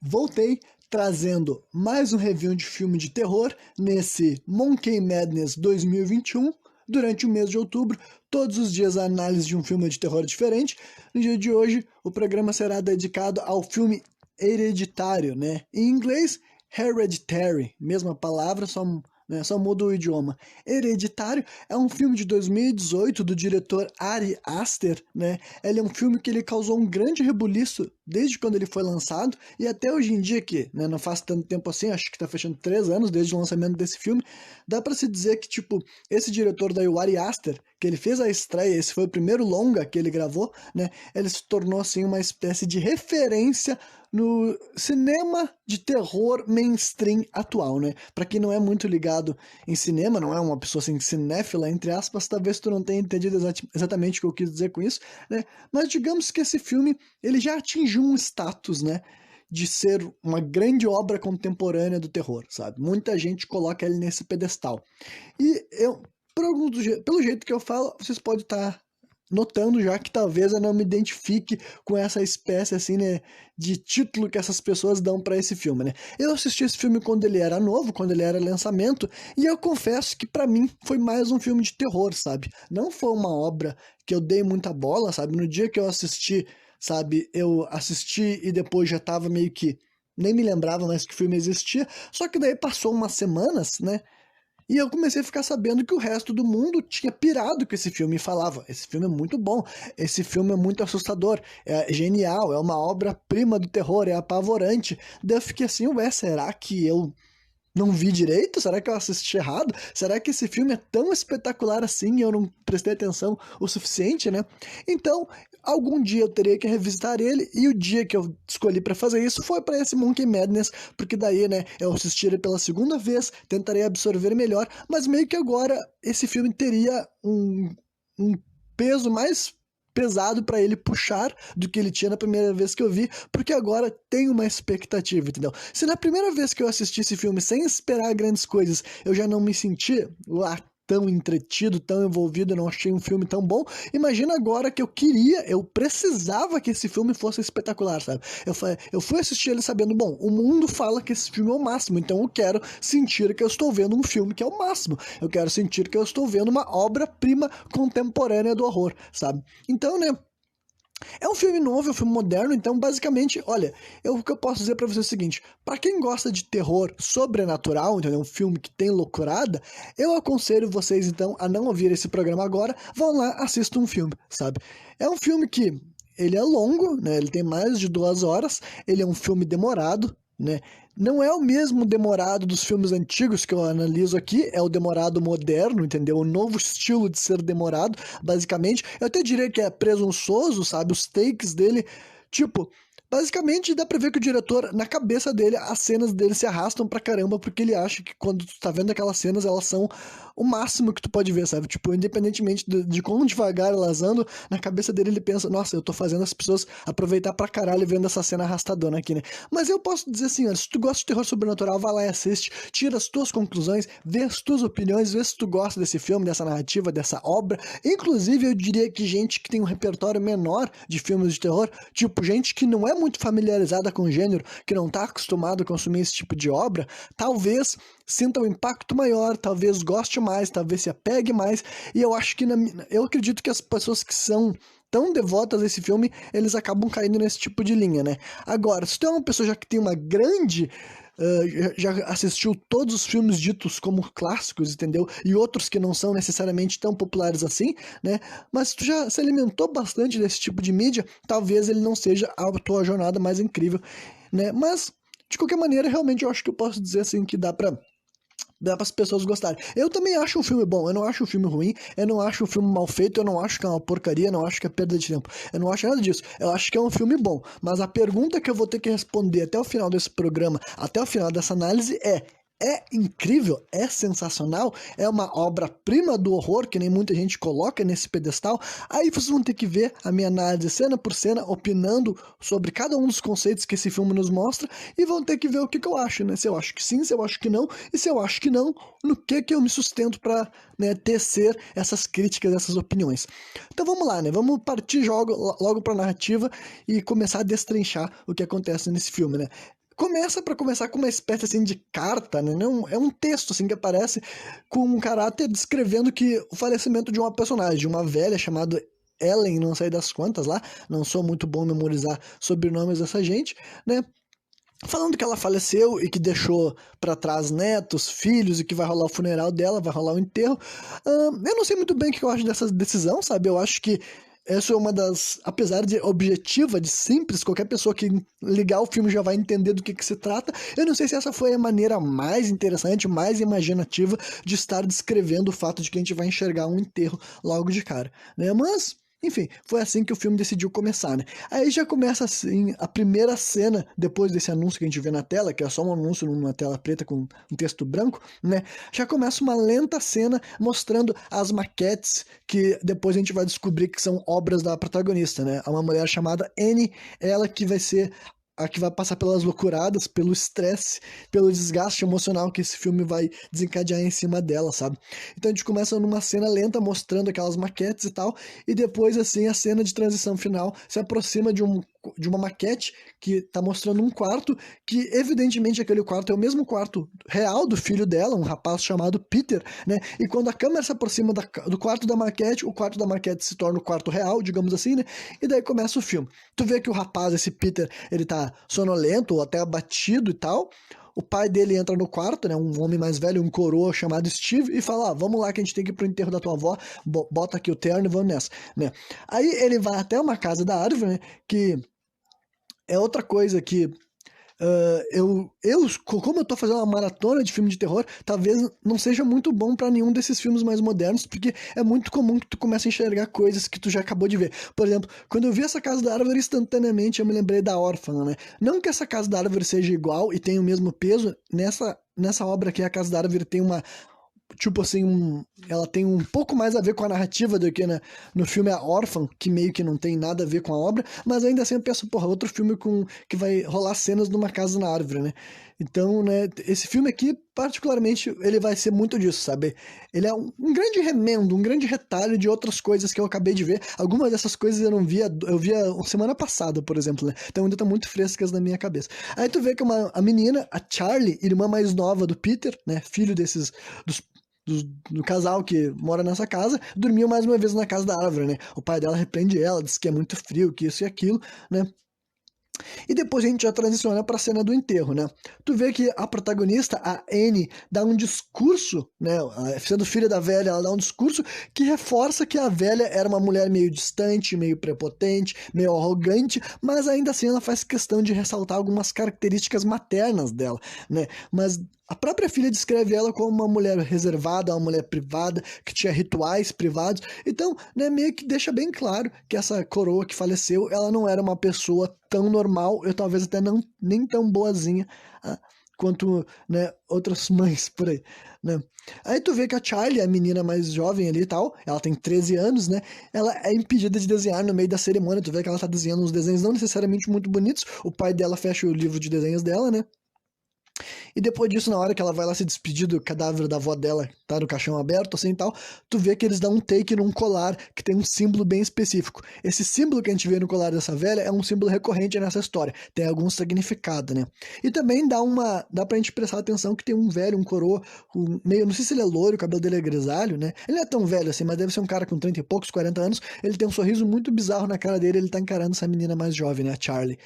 Voltei trazendo mais um review de filme de terror nesse Monkey Madness 2021. Durante o mês de outubro, todos os dias a análise de um filme de terror diferente. No dia de hoje, o programa será dedicado ao filme Hereditário, né? Em inglês, Hereditary, mesma palavra, só muda o idioma. Hereditário é um filme de 2018 do diretor Ari Aster, né? Ele é um filme que ele causou um grande rebuliço desde quando ele foi lançado e até hoje em dia que, né, não faz tanto tempo assim, acho que tá fechando 3 anos desde o lançamento desse filme, dá pra se dizer que, tipo, esse diretor daí, o Ari Aster, que ele fez a estreia, esse foi o primeiro longa que ele gravou, né? Ele se tornou, assim, uma espécie de referência no cinema de terror mainstream atual, né? Pra quem não é muito ligado em cinema, não é uma pessoa assim cinéfila, entre aspas, talvez tu não tenha entendido exatamente o que eu quis dizer com isso, né? Mas digamos que esse filme, ele já atingiu um status, né? De ser uma grande obra contemporânea do terror, sabe? Muita gente coloca ele nesse pedestal. E eu, pelo jeito que eu falo, vocês podem estar notando já que talvez eu não me identifique com essa espécie assim, né, de título que essas pessoas dão para esse filme, né? Eu assisti esse filme quando ele era novo, quando ele era lançamento, e eu confesso que para mim foi mais um filme de terror, sabe? Não foi uma obra que eu dei muita bola, sabe? No dia que eu assisti, sabe, eu assisti e depois já tava meio que nem me lembrava mais que o filme existia, só que daí passou umas semanas, né? E eu comecei a ficar sabendo que o resto do mundo tinha pirado com esse filme e falava: esse filme é muito bom, esse filme é muito assustador, é genial, é uma obra-prima do terror, é apavorante. Daí eu fiquei assim, ué, será que eu não vi direito? Será que eu assisti errado? Será que esse filme é tão espetacular assim e eu não prestei atenção o suficiente, né? Então, algum dia eu teria que revisitar ele e o dia que eu escolhi pra fazer isso foi pra esse Monkey Madness, porque daí, né, eu assisti ele pela segunda vez, tentarei absorver melhor, mas meio que agora esse filme teria um peso mais pesado pra ele puxar do que ele tinha na primeira vez que eu vi, porque agora tem uma expectativa, entendeu? Se na primeira vez que eu assisti esse filme sem esperar grandes coisas, eu já não me senti lá tão entretido, tão envolvido, não achei um filme tão bom, imagina agora que eu precisava que esse filme fosse espetacular, sabe? Eu fui assistir ele sabendo, bom, o mundo fala que esse filme é o máximo, então eu quero sentir que eu estou vendo um filme que é o máximo, eu quero sentir que eu estou vendo uma obra-prima contemporânea do horror, sabe? Então, né, é um filme novo, é um filme moderno, então basicamente, olha, o que eu posso dizer pra você é o seguinte, pra quem gosta de terror sobrenatural, entendeu? Um filme que tem loucurada, eu aconselho vocês então a não ouvir esse programa agora, vão lá, assistam um filme, sabe? É um filme que, ele é longo, né? Ele tem mais de 2 horas, ele é um filme demorado, né? Não é o mesmo demorado dos filmes antigos que eu analiso aqui, é o demorado moderno, entendeu? O novo estilo de ser demorado, basicamente. Eu até diria que é presunçoso, sabe? Os takes dele, tipo, basicamente dá pra ver que o diretor, na cabeça dele, as cenas dele se arrastam pra caramba, porque ele acha que quando tu tá vendo aquelas cenas, elas são o máximo que tu pode ver, sabe? Tipo, independentemente de quão devagar elas andam, na cabeça dele ele pensa, nossa, eu tô fazendo as pessoas aproveitar pra caralho vendo essa cena arrastadona aqui, né? Mas eu posso dizer assim, ó, se tu gosta de terror sobrenatural, vai lá e assiste, tira as tuas conclusões, vê as tuas opiniões, vê se tu gosta desse filme, dessa narrativa, dessa obra. Inclusive, eu diria que gente que tem um repertório menor de filmes de terror, tipo, gente que não é muito familiarizada com o gênero, que não tá acostumado a consumir esse tipo de obra, talvez sinta um impacto maior, talvez goste mais, talvez se apegue mais, e eu acho que, eu acredito que as pessoas que são tão devotas a esse filme, eles acabam caindo nesse tipo de linha, né? Agora, se tu é uma pessoa já que tem uma grande... já assistiu todos os filmes ditos como clássicos, entendeu? E outros que não são necessariamente tão populares assim, né? Mas se tu já se alimentou bastante desse tipo de mídia, talvez ele não seja a tua jornada mais incrível, né? Mas, de qualquer maneira, realmente eu acho que eu posso dizer assim que dá para as pessoas gostarem. Eu também acho um filme bom, eu não acho um filme ruim, eu não acho um filme mal feito, eu não acho que é uma porcaria, eu não acho que é perda de tempo, eu não acho nada disso, eu acho que é um filme bom, mas a pergunta que eu vou ter que responder até o final desse programa, até o final dessa análise é incrível, é sensacional, é uma obra-prima do horror, que nem muita gente coloca nesse pedestal. Aí vocês vão ter que ver a minha análise cena por cena, opinando sobre cada um dos conceitos que esse filme nos mostra, e vão ter que ver o que eu acho, né? Se eu acho que sim, se eu acho que não, e se eu acho que não, no que eu me sustento para, né, tecer essas críticas, essas opiniões. Então vamos lá, né? Vamos partir logo para a narrativa e começar a destrinchar o que acontece nesse filme, né? começa para começar com uma espécie assim de carta, né? Não, é um texto assim que aparece com um caráter descrevendo que o falecimento de uma personagem, de uma velha chamada Ellen, não sei das quantas lá, não sou muito bom em memorizar sobrenomes dessa gente, né? Falando que ela faleceu e que deixou para trás netos, filhos e que vai rolar o funeral dela, vai rolar o enterro. Eu não sei muito bem o que eu acho dessa decisão, sabe? Eu acho que essa é uma das, apesar de objetiva, de simples, qualquer pessoa que ligar o filme já vai entender do que se trata. Eu não sei se essa foi a maneira mais interessante, mais imaginativa de estar descrevendo o fato de que a gente vai enxergar um enterro logo de cara, né? Mas enfim, foi assim que o filme decidiu começar, né? Aí já começa assim, a primeira cena, depois desse anúncio que a gente vê na tela, que é só um anúncio numa tela preta com um texto branco, né? Já começa uma lenta cena mostrando as maquetes que depois a gente vai descobrir que são obras da protagonista, né? É uma mulher chamada Annie, ela que vai ser a que vai passar pelas loucuradas, pelo estresse, pelo desgaste emocional que esse filme vai desencadear em cima dela, sabe? Então a gente começa numa cena lenta mostrando aquelas maquetes e tal, e depois assim a cena de transição final se aproxima de uma maquete que tá mostrando um quarto, que evidentemente aquele quarto é o mesmo quarto real do filho dela, um rapaz chamado Peter, né? E quando a câmera se aproxima do quarto da maquete, o quarto da maquete se torna o quarto real, digamos assim, né? E daí começa o filme. Tu vê que o rapaz, esse Peter, ele tá sonolento ou até abatido e tal. O pai dele entra no quarto, né, um homem mais velho, um coroa chamado Steve, e fala: vamos lá que a gente tem que ir pro enterro da tua avó, bota aqui o terno e vamos nessa, né? Aí ele vai até uma casa da árvore, né, que é outra coisa que como eu tô fazendo uma maratona de filme de terror, talvez não seja muito bom pra nenhum desses filmes mais modernos, porque é muito comum que tu comece a enxergar coisas que tu já acabou de ver. Por exemplo, quando eu vi essa Casa da Árvore, instantaneamente eu me lembrei da Órfã, né? Não que essa Casa da Árvore seja igual e tenha o mesmo peso, nessa obra aqui, a Casa da Árvore tem uma tipo assim, ela tem um pouco mais a ver com a narrativa do que no filme A Órfã, que meio que não tem nada a ver com a obra, mas ainda assim eu penso, porra, outro filme que vai rolar cenas numa casa na árvore, né? Então, né, esse filme aqui, particularmente, ele vai ser muito disso, sabe? Ele é um grande remendo, um grande retalho de outras coisas que eu acabei de ver. Algumas dessas coisas eu não via, eu via semana passada, por exemplo, né? Então ainda estão muito frescas na minha cabeça. Aí tu vê que a menina, a Charlie, irmã mais nova do Peter, né, filho do casal que mora nessa casa, dormiu mais uma vez na casa da árvore, né? O pai dela repreende ela, diz que é muito frio, que isso e aquilo, né? E depois a gente já transiciona para a cena do enterro, né? Tu vê que a protagonista, a Anne, dá um discurso, né? Sendo filha da velha, ela dá um discurso que reforça que a velha era uma mulher meio distante, meio prepotente, meio arrogante, mas ainda assim ela faz questão de ressaltar algumas características maternas dela, né? Mas a própria filha descreve ela como uma mulher reservada, uma mulher privada, que tinha rituais privados. Então, né, meio que deixa bem claro que essa coroa que faleceu, ela não era uma pessoa tão normal, eu talvez até não nem tão boazinha quanto, né, outras mães por aí, né? Aí tu vê que a Charlie, a menina mais jovem ali e tal, ela tem 13 anos, né? Ela é impedida de desenhar no meio da cerimônia. Tu vê que ela tá desenhando uns desenhos não necessariamente muito bonitos. O pai dela fecha o livro de desenhos dela, né? E depois disso, na hora que ela vai lá se despedir do cadáver da avó dela, tá no caixão aberto, assim e tal, tu vê que eles dão um take num colar que tem um símbolo bem específico. Esse símbolo que a gente vê no colar dessa velha é um símbolo recorrente nessa história, tem algum significado, né? E também dá pra gente prestar atenção que tem um velho, um coroa, meio, não sei se ele é loiro, o cabelo dele é grisalho, né? Ele não é tão velho assim, mas deve ser um cara com 30 e poucos, 40 anos, ele tem um sorriso muito bizarro na cara dele, ele tá encarando essa menina mais jovem, né, a Charlie.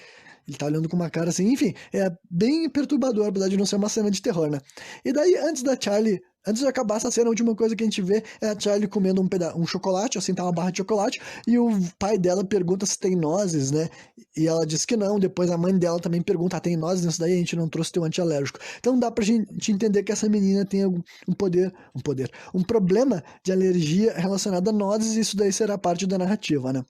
Ele tá olhando com uma cara assim, enfim, é bem perturbador, apesar de não ser uma cena de terror, né? E daí, antes de acabar essa cena, a última coisa que a gente vê é a Charlie comendo um chocolate, assim, tá uma barra de chocolate, e o pai dela pergunta se tem nozes, né? E ela diz que não, depois a mãe dela também pergunta, tem nozes nisso daí? A gente não trouxe teu antialérgico. Então dá pra gente entender que essa menina tem um problema de alergia relacionado a nozes, e isso daí será parte da narrativa, né?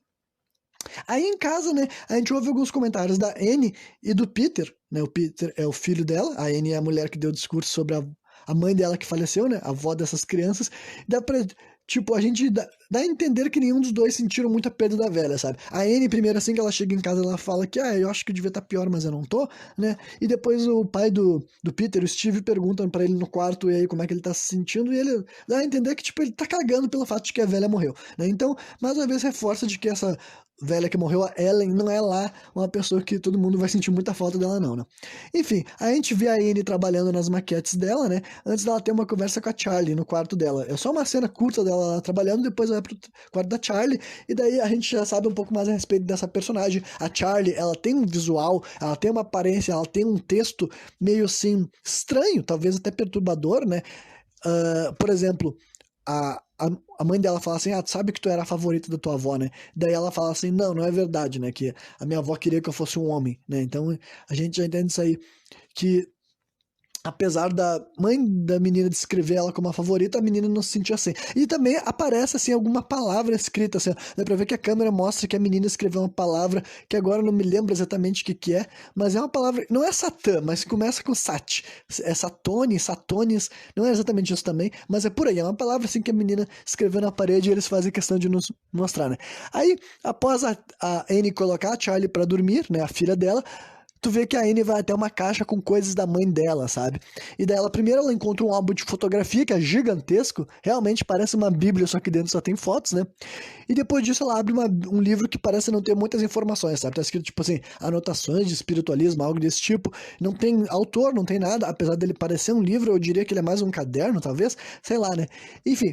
Aí em casa, né, a gente ouve alguns comentários da Anne e do Peter, né? O Peter é o filho dela, a Anne é a mulher que deu o discurso sobre a mãe dela que faleceu, né? A avó dessas crianças. Dá pra, tipo, a gente dá a entender que nenhum dos dois sentiram muita perda da velha, sabe? A Anne, primeiro, assim que ela chega em casa, ela fala que, eu acho que eu devia estar pior, mas eu não tô, né? E depois o pai do Peter, o Steve, pergunta pra ele no quarto, e aí, como é que ele tá se sentindo, e ele dá a entender que, tipo, ele tá cagando pelo fato de que a velha morreu, né? Então, mais uma vez, reforça de que velha que morreu, a Ellen, não é lá uma pessoa que todo mundo vai sentir muita falta dela, não, né? Enfim, a gente vê a Anne trabalhando nas maquetes dela, né? Antes dela ter uma conversa com a Charlie no quarto dela. É só uma cena curta dela lá trabalhando, depois vai pro quarto da Charlie, e daí a gente já sabe um pouco mais a respeito dessa personagem. A Charlie, ela tem um visual, ela tem uma aparência, ela tem um texto meio assim, estranho, talvez até perturbador, né? Por exemplo, a mãe dela fala assim, tu sabe que tu era a favorita da tua avó, né? Daí ela fala assim, não é verdade, né? Que a minha avó queria que eu fosse um homem, né? Então a gente já entende isso aí, que apesar da mãe da menina descrever ela como a favorita, a menina não se sentiu assim. E também aparece, assim, alguma palavra escrita, assim, dá pra ver que a câmera mostra que a menina escreveu uma palavra, que agora eu não me lembro exatamente o que é, mas é uma palavra, não é Satã, mas começa com Sat. É Satone, Satones, não é exatamente isso também, mas é por aí, é uma palavra, assim, que a menina escreveu na parede e eles fazem questão de nos mostrar, né. Aí, após a Anne colocar a Charlie pra dormir, né, a filha dela, tu vê que a Anne vai até uma caixa com coisas da mãe dela, sabe? E daí primeiro ela encontra um álbum de fotografia que é gigantesco, realmente parece uma bíblia, só que dentro só tem fotos, né? E depois disso ela abre um livro que parece não ter muitas informações, sabe? Tá escrito tipo assim, anotações de espiritualismo, algo desse tipo. Não tem autor, não tem nada, apesar dele parecer um livro, eu diria que ele é mais um caderno, talvez, sei lá, né? Enfim,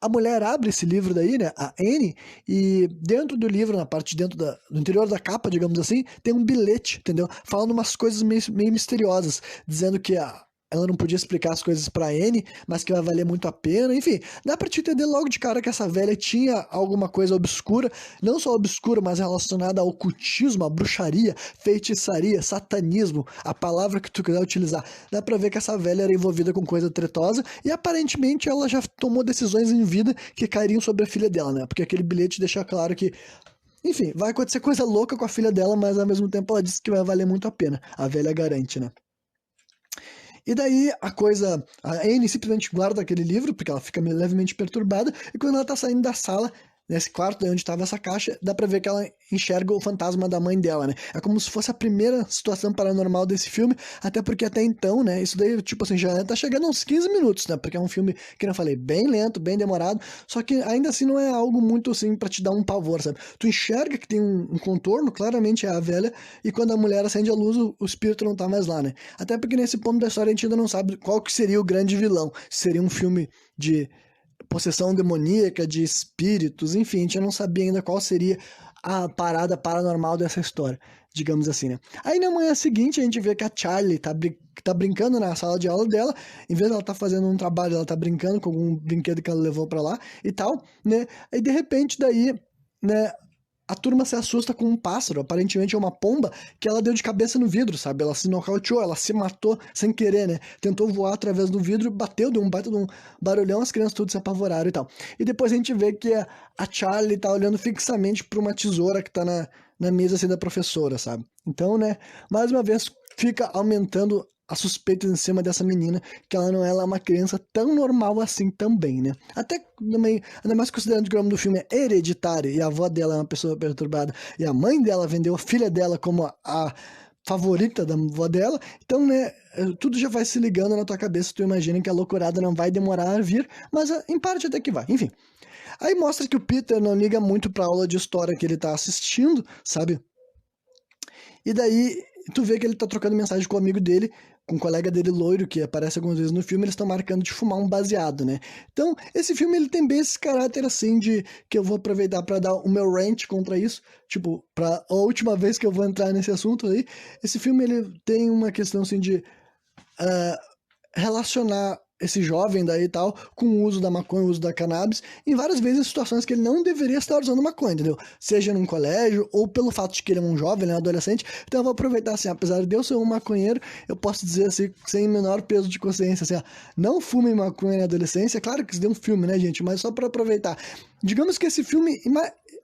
a mulher abre esse livro daí, né? A Anne, e dentro do livro, na parte de dentro do interior da capa, digamos assim, tem um bilhete, entendeu? Falando umas coisas meio misteriosas, dizendo que ela não podia explicar as coisas pra Anne, mas que vai valer muito a pena. Enfim, dá pra te entender logo de cara que essa velha tinha alguma coisa obscura, não só obscura, mas relacionada ao ocultismo, à bruxaria, feitiçaria, satanismo, a palavra que tu quiser utilizar. Dá pra ver que essa velha era envolvida com coisa tretosa e aparentemente ela já tomou decisões em vida que cairiam sobre a filha dela, né? Porque aquele bilhete deixa claro que, enfim, vai acontecer coisa louca com a filha dela, mas ao mesmo tempo ela disse que vai valer muito a pena. A velha garante, né? E daí a Anne simplesmente guarda aquele livro, porque ela fica levemente perturbada, e quando ela tá saindo da sala, nesse quarto onde estava essa caixa, dá pra ver que ela enxerga o fantasma da mãe dela, né? É como se fosse a primeira situação paranormal desse filme, até porque até então, né, isso daí, tipo assim, já tá chegando a uns 15 minutos, né? Porque é um filme, que eu falei, bem lento, bem demorado, só que ainda assim não é algo muito assim pra te dar um pavor, sabe? Tu enxerga que tem um contorno, claramente é a velha, e quando a mulher acende a luz, o espírito não tá mais lá, né? Até porque nesse ponto da história a gente ainda não sabe qual que seria o grande vilão. Seria um filme de possessão demoníaca, de espíritos, enfim, a gente não sabia ainda qual seria a parada paranormal dessa história, digamos assim, né? Aí na manhã seguinte a gente vê que a Charlie tá brincando na sala de aula dela, em vez de ela tá fazendo um trabalho, ela tá brincando com algum brinquedo que ela levou pra lá e tal, né? Aí de repente daí, né, a turma se assusta com um pássaro, aparentemente é uma pomba, que ela deu de cabeça no vidro, sabe? Ela se nocauteou, ela se matou sem querer, né? Tentou voar através do vidro, bateu, deu um baita de um barulhão, as crianças tudo se apavoraram e tal. E depois a gente vê que a Charlie tá olhando fixamente pra uma tesoura que tá na mesa assim da professora, sabe? Então, né, mais uma vez fica aumentando a suspeita em cima dessa menina, que ela não é lá uma criança tão normal assim também, né? Até também, ainda mais considerando que o nome do filme é Hereditário, e a avó dela é uma pessoa perturbada, e a mãe dela vendeu a filha dela como a favorita da avó dela, então, né, tudo já vai se ligando na tua cabeça, tu imagina que a loucurada não vai demorar a vir, mas em parte até que vai, enfim. Aí mostra que o Peter não liga muito pra aula de história que ele tá assistindo, sabe? E daí tu vê que ele tá trocando mensagem com o amigo dele, com o colega dele loiro, que aparece algumas vezes no filme, eles estão marcando de fumar um baseado, né? Então, esse filme ele tem bem esse caráter assim de que eu vou aproveitar para dar o meu rant contra isso, tipo, para a última vez que eu vou entrar nesse assunto aí, esse filme ele tem uma questão assim de relacionar esse jovem daí e tal, com o uso da maconha, o uso da cannabis, em várias vezes em situações que ele não deveria estar usando maconha, entendeu? Seja num colégio, ou pelo fato de que ele é um jovem, ele é um adolescente, então eu vou aproveitar assim, apesar de eu ser um maconheiro, eu posso dizer assim, sem menor peso de consciência, assim, ó, não fumem maconha na adolescência, claro que isso deu um filme, né, gente, mas só pra aproveitar. Digamos que esse filme,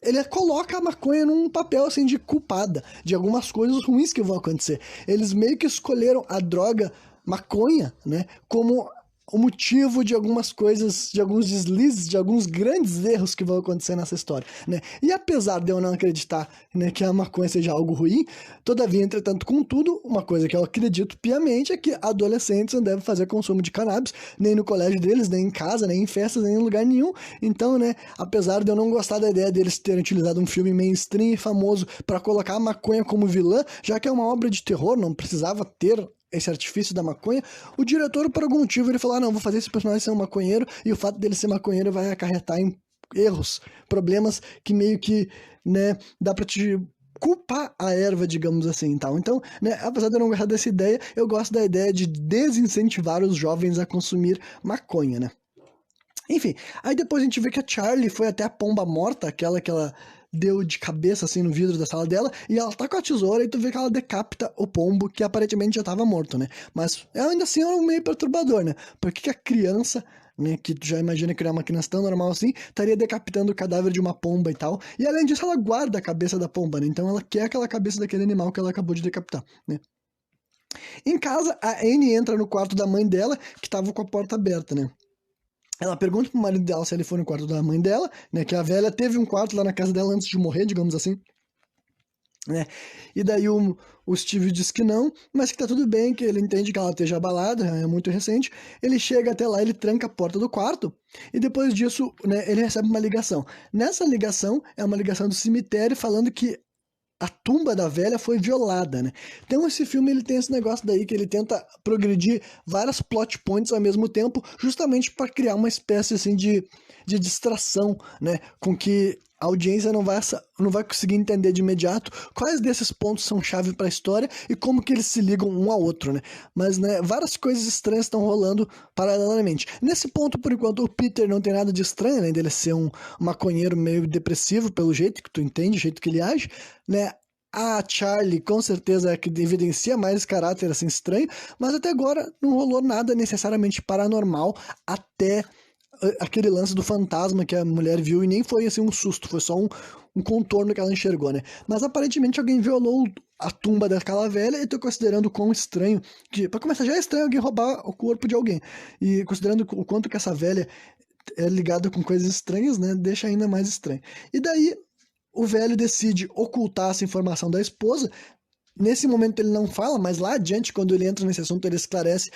ele coloca a maconha num papel, assim, de culpada, de algumas coisas ruins que vão acontecer. Eles meio que escolheram a droga maconha, né, como o motivo de algumas coisas, de alguns deslizes, de alguns grandes erros que vão acontecer nessa história, né? E apesar de eu não acreditar, né, que a maconha seja algo ruim, todavia, entretanto, contudo, uma coisa que eu acredito piamente é que adolescentes não devem fazer consumo de cannabis, nem no colégio deles, nem em casa, nem em festas, nem em lugar nenhum. Então, né, apesar de eu não gostar da ideia deles terem utilizado um filme mainstream e famoso para colocar a maconha como vilã, já que é uma obra de terror, não precisava ter esse artifício da maconha, o diretor, por algum motivo, ele falou, não, vou fazer esse personagem ser um maconheiro, e o fato dele ser maconheiro vai acarretar em erros, problemas que meio que, né, dá pra te culpar a erva, digamos assim, tal. Então, né, apesar de eu não gostar dessa ideia, eu gosto da ideia de desincentivar os jovens a consumir maconha, né. Enfim, aí depois a gente vê que a Charlie foi até a pomba morta, aquela que ela deu de cabeça assim no vidro da sala dela, e ela tá com a tesoura e tu vê que ela decapita o pombo que aparentemente já tava morto, né? Mas ainda assim é um meio perturbador, né? Por que a criança, né, que tu já imagina que não é uma criança tão normal assim, estaria decapitando o cadáver de uma pomba e tal? E além disso, ela guarda a cabeça da pomba, né? Então ela quer aquela cabeça daquele animal que ela acabou de decapitar, né? Em casa, a Anne entra no quarto da mãe dela, que tava com a porta aberta, né? Ela pergunta pro marido dela se ele foi no quarto da mãe dela, né? Que a velha teve um quarto lá na casa dela antes de morrer, digamos assim, né? E daí o Steve diz que não, mas que tá tudo bem, que ele entende que ela esteja abalada, é muito recente. Ele chega até lá, ele tranca a porta do quarto, e depois disso, né, ele recebe uma ligação. Nessa ligação, é uma ligação do cemitério falando que a tumba da velha foi violada, né? Então esse filme ele tem esse negócio daí que ele tenta progredir várias plot points ao mesmo tempo, justamente para criar uma espécie assim de distração, né? Com que a audiência não vai conseguir entender de imediato quais desses pontos são chave para a história e como que eles se ligam um ao outro, né? Mas, né, várias coisas estranhas estão rolando paralelamente. Nesse ponto, por enquanto, o Peter não tem nada de estranho, além dele ser um maconheiro meio depressivo, pelo jeito que tu entende, o jeito que ele age, né? A Charlie, com certeza, é que evidencia mais esse caráter assim estranho, mas até agora não rolou nada necessariamente paranormal até aquele lance do fantasma que a mulher viu e nem foi assim um susto, foi só um contorno que ela enxergou, né? Mas aparentemente alguém violou a tumba daquela velha e tô considerando o quão estranho, que pra começar já é estranho alguém roubar o corpo de alguém, e considerando o quanto que essa velha é ligada com coisas estranhas, né, deixa ainda mais estranho. E daí o velho decide ocultar essa informação da esposa. Nesse momento ele não fala, mas lá adiante, quando ele entra nesse assunto, ele esclarece,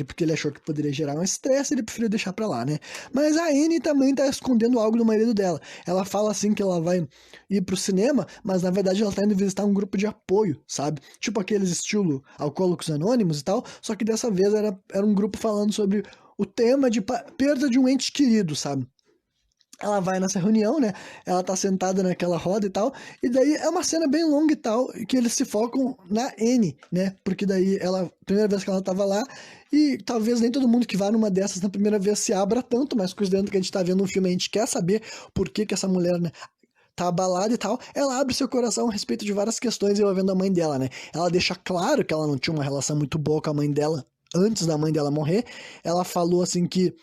porque ele achou que poderia gerar um estresse, ele preferiu deixar pra lá, né? Mas a Anne também tá escondendo algo do marido dela. Ela fala assim que ela vai ir pro cinema, mas na verdade ela tá indo visitar um grupo de apoio, sabe? Tipo aqueles estilo Alcoólicos Anônimos e tal, só que dessa vez era um grupo falando sobre o tema de perda de um ente querido, sabe? Ela vai nessa reunião, né? Ela tá sentada naquela roda e tal. E daí é uma cena bem longa e tal, que eles se focam na Anne, né? Porque daí ela, primeira vez que ela tava lá, e talvez nem todo mundo que vá numa dessas na primeira vez se abra tanto, mas considerando que a gente tá vendo um filme, a gente quer saber por que essa mulher, né, tá abalada e tal, ela abre seu coração a respeito de várias questões envolvendo a mãe dela, né? Ela deixa claro que ela não tinha uma relação muito boa com a mãe dela antes da mãe dela morrer. Ela falou assim que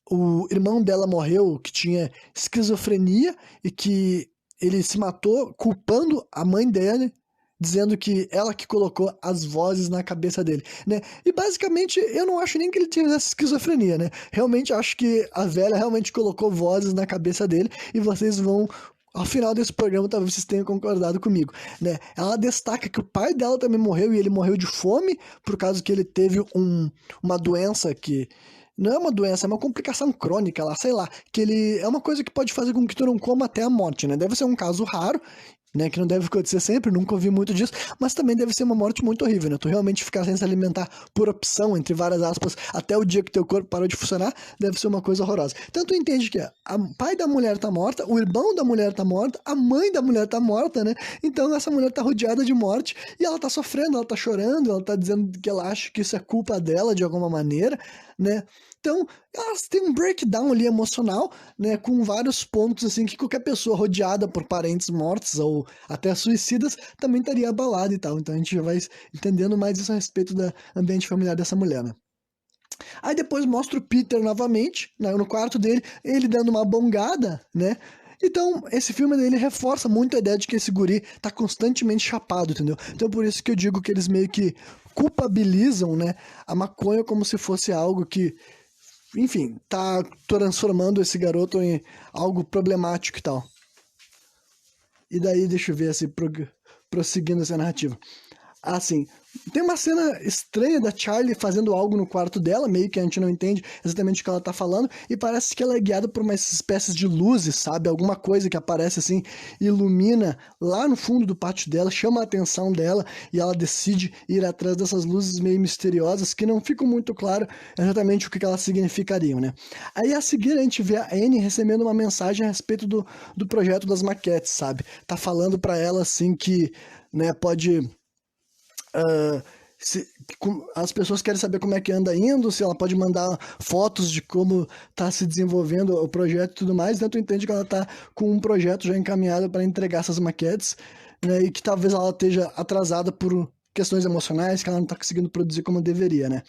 o irmão dela morreu, que tinha esquizofrenia e que ele se matou culpando a mãe dele, dizendo que ela que colocou as vozes na cabeça dele, né? E basicamente eu não acho nem que ele tinha essa esquizofrenia, né? Realmente acho que a velha realmente colocou vozes na cabeça dele e vocês vão ao final desse programa, talvez vocês tenham concordado comigo, né? Ela destaca que o pai dela também morreu e ele morreu de fome por causa que ele teve uma doença que não é uma doença, é uma complicação crônica lá, sei lá, que ele é uma coisa que pode fazer com que tu não coma até a morte, né? Deve ser um caso raro, né, que não deve acontecer sempre, nunca ouvi muito disso, mas também deve ser uma morte muito horrível, né? Tu realmente ficar sem se alimentar por opção, entre várias aspas, até o dia que teu corpo parou de funcionar, deve ser uma coisa horrorosa. Então tu entende que o pai da mulher tá morta, o irmão da mulher tá morta, a mãe da mulher tá morta, né? Então essa mulher tá rodeada de morte e ela tá sofrendo, ela tá chorando, ela tá dizendo que ela acha que isso é culpa dela de alguma maneira, né? Então, elas têm um breakdown ali emocional, né, com vários pontos assim que qualquer pessoa rodeada por parentes mortos ou até suicidas também estaria abalada e tal. Então a gente já vai entendendo mais isso a respeito do ambiente familiar dessa mulher, né? Aí depois mostra o Peter novamente, né, no quarto dele, ele dando uma bongada, né? Então, esse filme ele reforça muito a ideia de que esse guri tá constantemente chapado, entendeu? Então, por isso que eu digo que eles meio que culpabilizam, né, a maconha como se fosse algo que enfim, tá transformando esse garoto em algo problemático e tal. E daí, deixa eu ver assim, prosseguindo essa narrativa. Assim, tem uma cena estranha da Charlie fazendo algo no quarto dela, meio que a gente não entende exatamente o que ela tá falando, e parece que ela é guiada por umas espécies de luzes, sabe? Alguma coisa que aparece assim, ilumina lá no fundo do pátio dela, chama a atenção dela, e ela decide ir atrás dessas luzes meio misteriosas, que não ficam muito claro exatamente o que elas significariam, né? Aí a seguir a gente vê a Annie recebendo uma mensagem a respeito do projeto das maquetes, sabe? Tá falando pra ela assim que, né, pode. ah, as pessoas querem saber como é que anda indo, se ela pode mandar fotos de como está se desenvolvendo o projeto e tudo mais, então tu entende que ela está com um projeto já encaminhado para entregar essas maquetes, né, e que talvez ela esteja atrasada por questões emocionais, que ela não está conseguindo produzir como deveria, né?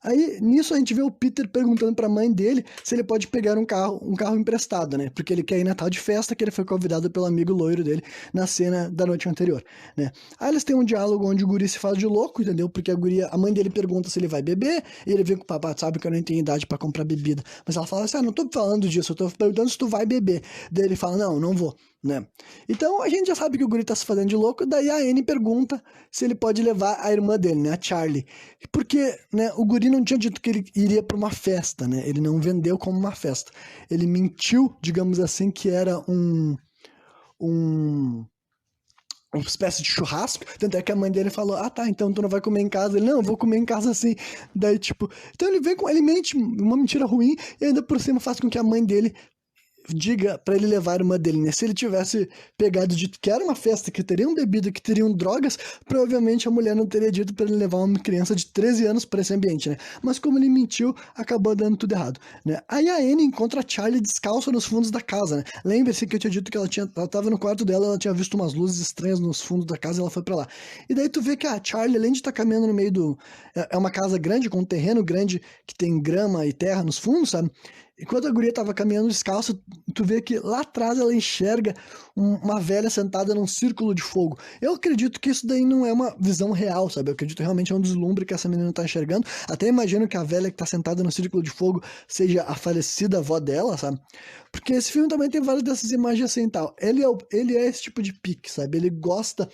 Aí, nisso, a gente vê o Peter perguntando pra mãe dele se ele pode pegar um carro emprestado, né? Porque ele quer ir na tal de festa que ele foi convidado pelo amigo loiro dele na cena da noite anterior, né? Aí eles têm um diálogo onde o guri se faz de louco, entendeu? Porque a mãe dele pergunta se ele vai beber, e ele vê que o papai sabe que eu não tenho idade pra comprar bebida. Mas ela fala assim, não tô falando disso, eu tô perguntando se tu vai beber. Daí ele fala, não vou, né? Então a gente já sabe que o guri tá se fazendo de louco, daí a Annie pergunta se ele pode levar a irmã dele, né, a Charlie. Porque, né, o guri não tinha dito que ele iria para uma festa, né? Ele não vendeu como uma festa. Ele mentiu, digamos assim, que era um uma espécie de churrasco, tanto é que a mãe dele falou, tá, então tu não vai comer em casa, ele, não, eu vou comer em casa assim, daí tipo, então ele mente uma mentira ruim, e ainda por cima faz com que a mãe dele diga pra ele levar a irmã dele, né? Se ele tivesse pegado e dito que era uma festa, que teriam bebido, que teriam drogas, provavelmente a mulher não teria dito pra ele levar uma criança de 13 anos pra esse ambiente, né? Mas como ele mentiu, acabou dando tudo errado, né? Aí a Annie encontra a Charlie descalça nos fundos da casa, né? Lembre-se que eu tinha dito que ela tava no quarto dela, ela tinha visto umas luzes estranhas nos fundos da casa e ela foi pra lá. E daí tu vê que a Charlie, além de estar caminhando no meio do... É uma casa grande, com um terreno grande, que tem grama e terra nos fundos, sabe? Enquanto a guria tava caminhando descalço, tu vê que lá atrás ela enxerga uma velha sentada num círculo de fogo. Eu acredito que isso daí não é uma visão real, sabe? Eu acredito que realmente é um deslumbre que essa menina tá enxergando. Até imagino que a velha que tá sentada no círculo de fogo seja a falecida avó dela, sabe? Porque esse filme também tem várias dessas imagens assim e tal. Ele é esse tipo de pique, sabe? Ele gosta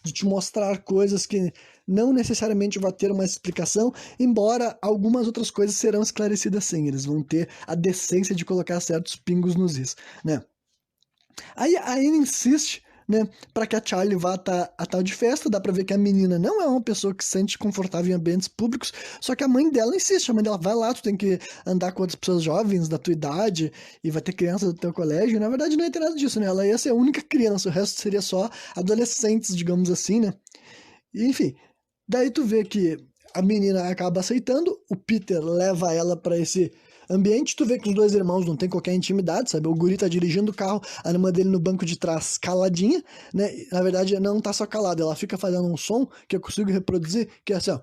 de te mostrar coisas que não necessariamente vai ter uma explicação, embora algumas outras coisas serão esclarecidas sim, eles vão ter a decência de colocar certos pingos nos is, né? Aí a Anne insiste, né, para que a Charlie vá a tal de festa, dá pra ver que a menina não é uma pessoa que se sente confortável em ambientes públicos, só que a mãe dela insiste, a mãe dela vai lá, tu tem que andar com outras pessoas jovens da tua idade, e vai ter crianças do teu colégio, na verdade não ia ter nada disso, né, ela ia ser a única criança, o resto seria só adolescentes, digamos assim, né, e, enfim, daí tu vê que a menina acaba aceitando, o Peter leva ela pra esse ambiente, tu vê que os dois irmãos não tem qualquer intimidade, sabe? O guri tá dirigindo o carro, a irmã dele no banco de trás caladinha, né? Na verdade, não tá só calada, ela fica fazendo um som que eu consigo reproduzir, que é assim, ó.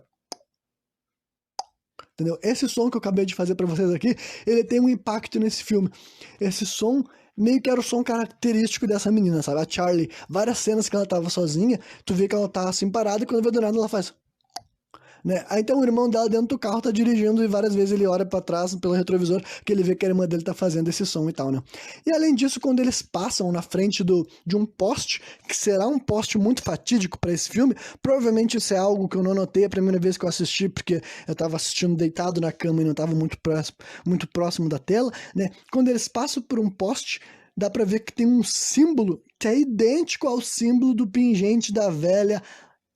Entendeu? Esse som que eu acabei de fazer pra vocês aqui, ele tem um impacto nesse filme. Esse som meio que era o som característico dessa menina, sabe? A Charlie, várias cenas que ela tava sozinha, tu vê que ela tá assim parada e quando vê do nada ela faz... Né? Aí então o irmão dela dentro do carro tá dirigindo e várias vezes ele olha pra trás pelo retrovisor que ele vê que a irmã dele tá fazendo esse som e tal, né? E além disso, quando eles passam na frente de um poste, que será um poste muito fatídico pra esse filme, provavelmente isso é algo que eu não notei a primeira vez que eu assisti, porque eu tava assistindo deitado na cama e não tava muito próximo da tela, né? Quando eles passam por um poste, dá pra ver que tem um símbolo que é idêntico ao símbolo do pingente da velha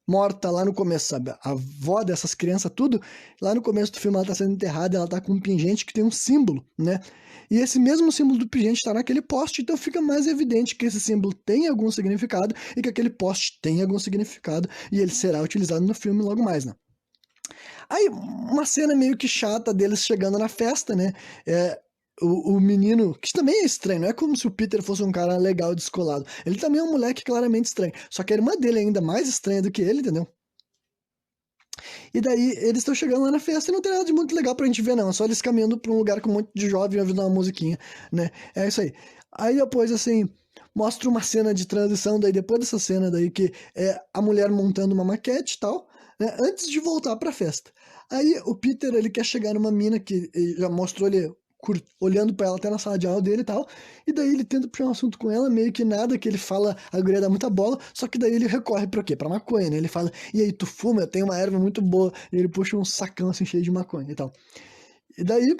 morta lá no começo, sabe? A avó dessas crianças, tudo, lá no começo do filme ela tá sendo enterrada, ela tá com um pingente que tem um símbolo, né? E esse mesmo símbolo do pingente tá naquele poste, então fica mais evidente que esse símbolo tem algum significado e que aquele poste tem algum significado e ele será utilizado no filme logo mais, né? Aí, uma cena meio que chata deles chegando na festa, né? O menino, que também é estranho, não é como se o Peter fosse um cara legal, descolado. Ele também é um moleque claramente estranho. Só que a irmã dele é ainda mais estranha do que ele, entendeu? E daí eles estão chegando lá na festa e não tem nada de muito legal pra gente ver, não. É só eles caminhando pra um lugar com um monte de jovem ouvindo uma musiquinha, né? É isso aí. Aí depois, assim, mostra uma cena de transição, daí depois dessa cena daí que é a mulher montando uma maquete e tal, né, antes de voltar pra festa. Aí o Peter, ele quer chegar numa mina que ele já mostrou ele olhando pra ela até na sala de aula dele e tal, e daí ele tenta puxar um assunto com ela, meio que nada, que ele fala, a guria dá muita bola, só que daí ele recorre pra quê? Pra maconha, né? Ele fala, e aí, tu fuma? Eu tenho uma erva muito boa. E ele puxa um sacão assim cheio de maconha e tal. E daí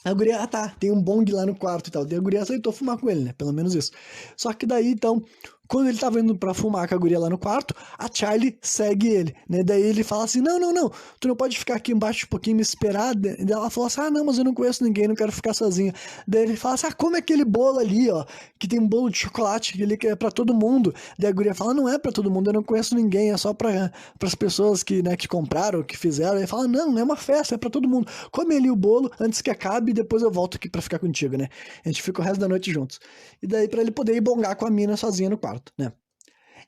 a guria, tá, tem um bong lá no quarto e tal. Daí a guria aceitou fumar com ele, né? Pelo menos isso. Só que daí, então, quando ele tava indo pra fumar com a guria lá no quarto, a Charlie segue ele, né? Daí ele fala assim, não, não, não, tu não pode ficar aqui embaixo um pouquinho me esperar. Daí ela falou assim, ah, não, mas eu não conheço ninguém, não quero ficar sozinha. Daí ele fala assim, ah, come aquele bolo ali, ó, que tem um bolo de chocolate ali que é pra todo mundo. Daí a guria fala, não é pra todo mundo, eu não conheço ninguém, é só pras pessoas que, né, que compraram, que fizeram. Ele fala, não, não é uma festa, é pra todo mundo. Come ali o bolo antes que acabe e depois eu volto aqui pra ficar contigo, né? A gente fica o resto da noite juntos. E daí pra ele poder ir bongar com a mina sozinha no quarto, né?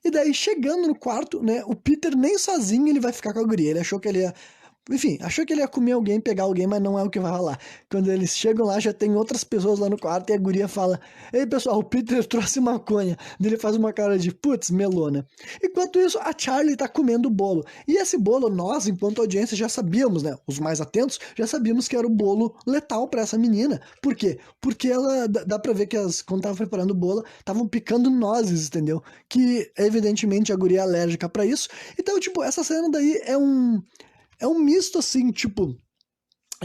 E daí, chegando no quarto, né, o Peter nem sozinho ele vai ficar com a guria. Ele achou que ele ia... Enfim, achou que ele ia comer alguém, pegar alguém, mas não é o que vai rolar. Quando eles chegam lá, já tem outras pessoas lá no quarto e a guria fala, ei, pessoal, o Peter trouxe maconha. Daí ele faz uma cara de, putz, melona. Enquanto isso, a Charlie tá comendo o bolo. E esse bolo, nós, enquanto audiência, já sabíamos, né, os mais atentos, já sabíamos que era o bolo letal pra essa menina. Por quê? Porque ela, dá pra ver que quando tava preparando o bolo, estavam picando nozes, entendeu? Que, evidentemente, a guria é alérgica pra isso. Então, tipo, essa cena daí é um misto, assim, tipo,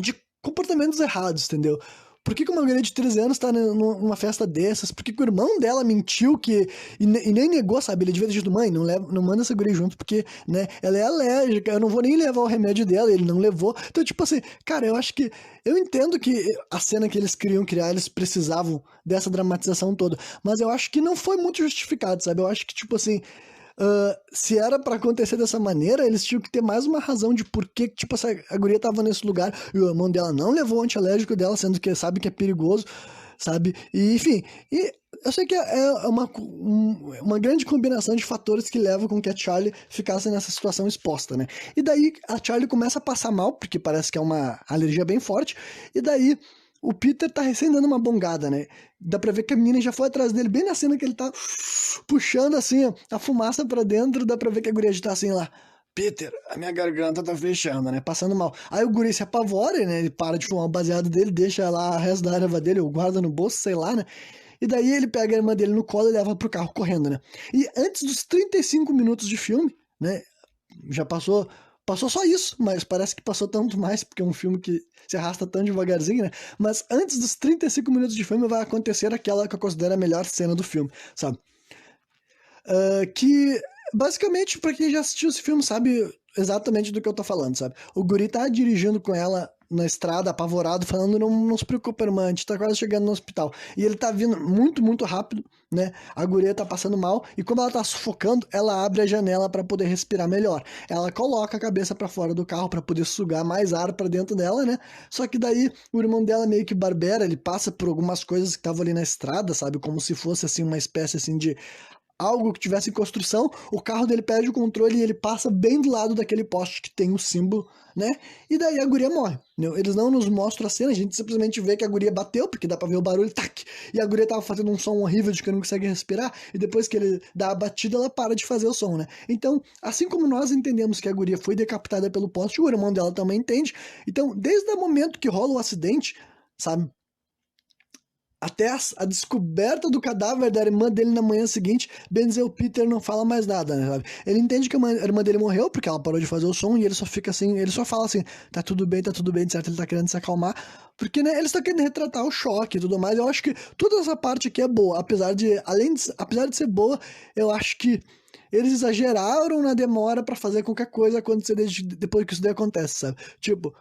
de comportamentos errados, entendeu? Por que uma guria de 13 anos tá numa festa dessas? Por que o irmão dela mentiu e nem negou, sabe? Ele devia ter dito, mãe, não manda essa guria junto, porque, né, ela é alérgica, eu não vou nem levar o remédio dela, ele não levou. Então, tipo assim, cara, eu acho que... Eu entendo que a cena que eles queriam criar, eles precisavam dessa dramatização toda, mas eu acho que não foi muito justificado, sabe? Eu acho que, tipo assim... se era pra acontecer dessa maneira, eles tinham que ter mais uma razão de por que, tipo, a guria tava nesse lugar e o irmão dela não levou o antialérgico dela, sendo que sabe que é perigoso, sabe? E, enfim, eu sei que é uma grande combinação de fatores que levam com que a Charlie ficasse nessa situação exposta, né? E daí a Charlie começa a passar mal, porque parece que é uma alergia bem forte, e daí o Peter tá recém dando uma bongada, né? Dá pra ver que a menina já foi atrás dele, bem na cena que ele tá puxando assim a fumaça pra dentro, dá pra ver que a guria já tá assim lá. Peter, a minha garganta tá fechando, né? Passando mal. Aí o guri se apavora, né? Ele para de fumar o baseado dele, deixa lá o resto da erva dele, ou guarda no bolso, sei lá, né? E daí ele pega a irmã dele no colo e leva pro carro correndo, né? E antes dos 35 minutos de filme, né? Já passou só isso, mas parece que passou tanto mais, porque é um filme que se arrasta tão devagarzinho, né? Mas antes dos 35 minutos de filme vai acontecer aquela que eu considero a melhor cena do filme, sabe? Que, basicamente, pra quem já assistiu esse filme sabe exatamente do que eu tô falando, sabe? O guri tá dirigindo com ela na estrada, apavorado, falando, não se preocupa, irmã, a gente tá quase chegando no hospital. E ele tá vindo muito, muito rápido, né? A guria tá passando mal, e quando ela tá sufocando, ela abre a janela pra poder respirar melhor. Ela coloca a cabeça pra fora do carro pra poder sugar mais ar pra dentro dela, né? Só que daí, o irmão dela meio que barbera, ele passa por algumas coisas que estavam ali na estrada, sabe? Como se fosse, assim, uma espécie, assim, de algo que tivesse em construção, o carro dele perde o controle e ele passa bem do lado daquele poste que tem o símbolo, né? E daí a guria morre. Entendeu? Eles não nos mostram a cena, a gente simplesmente vê que a guria bateu, porque dá pra ver o barulho, tac! E a guria tava fazendo um som horrível de que não consegue respirar, e depois que ele dá a batida, ela para de fazer o som, né? Então, assim como nós entendemos que a guria foi decapitada pelo poste, o irmão dela também entende. Então, desde o momento que rola o acidente, sabe? Até a descoberta do cadáver da irmã dele na manhã seguinte, Benzel Peter não fala mais nada, né, sabe? Ele entende que a irmã dele morreu, porque ela parou de fazer o som, e ele só fica assim, ele só fala assim, tá tudo bem, certo? Ele tá querendo se acalmar, porque, né, eles estão querendo retratar o choque e tudo mais. Eu acho que toda essa parte aqui é boa, apesar de ser boa, eu acho que eles exageraram na demora pra fazer qualquer coisa acontecer depois que isso daí acontece, sabe? Tipo,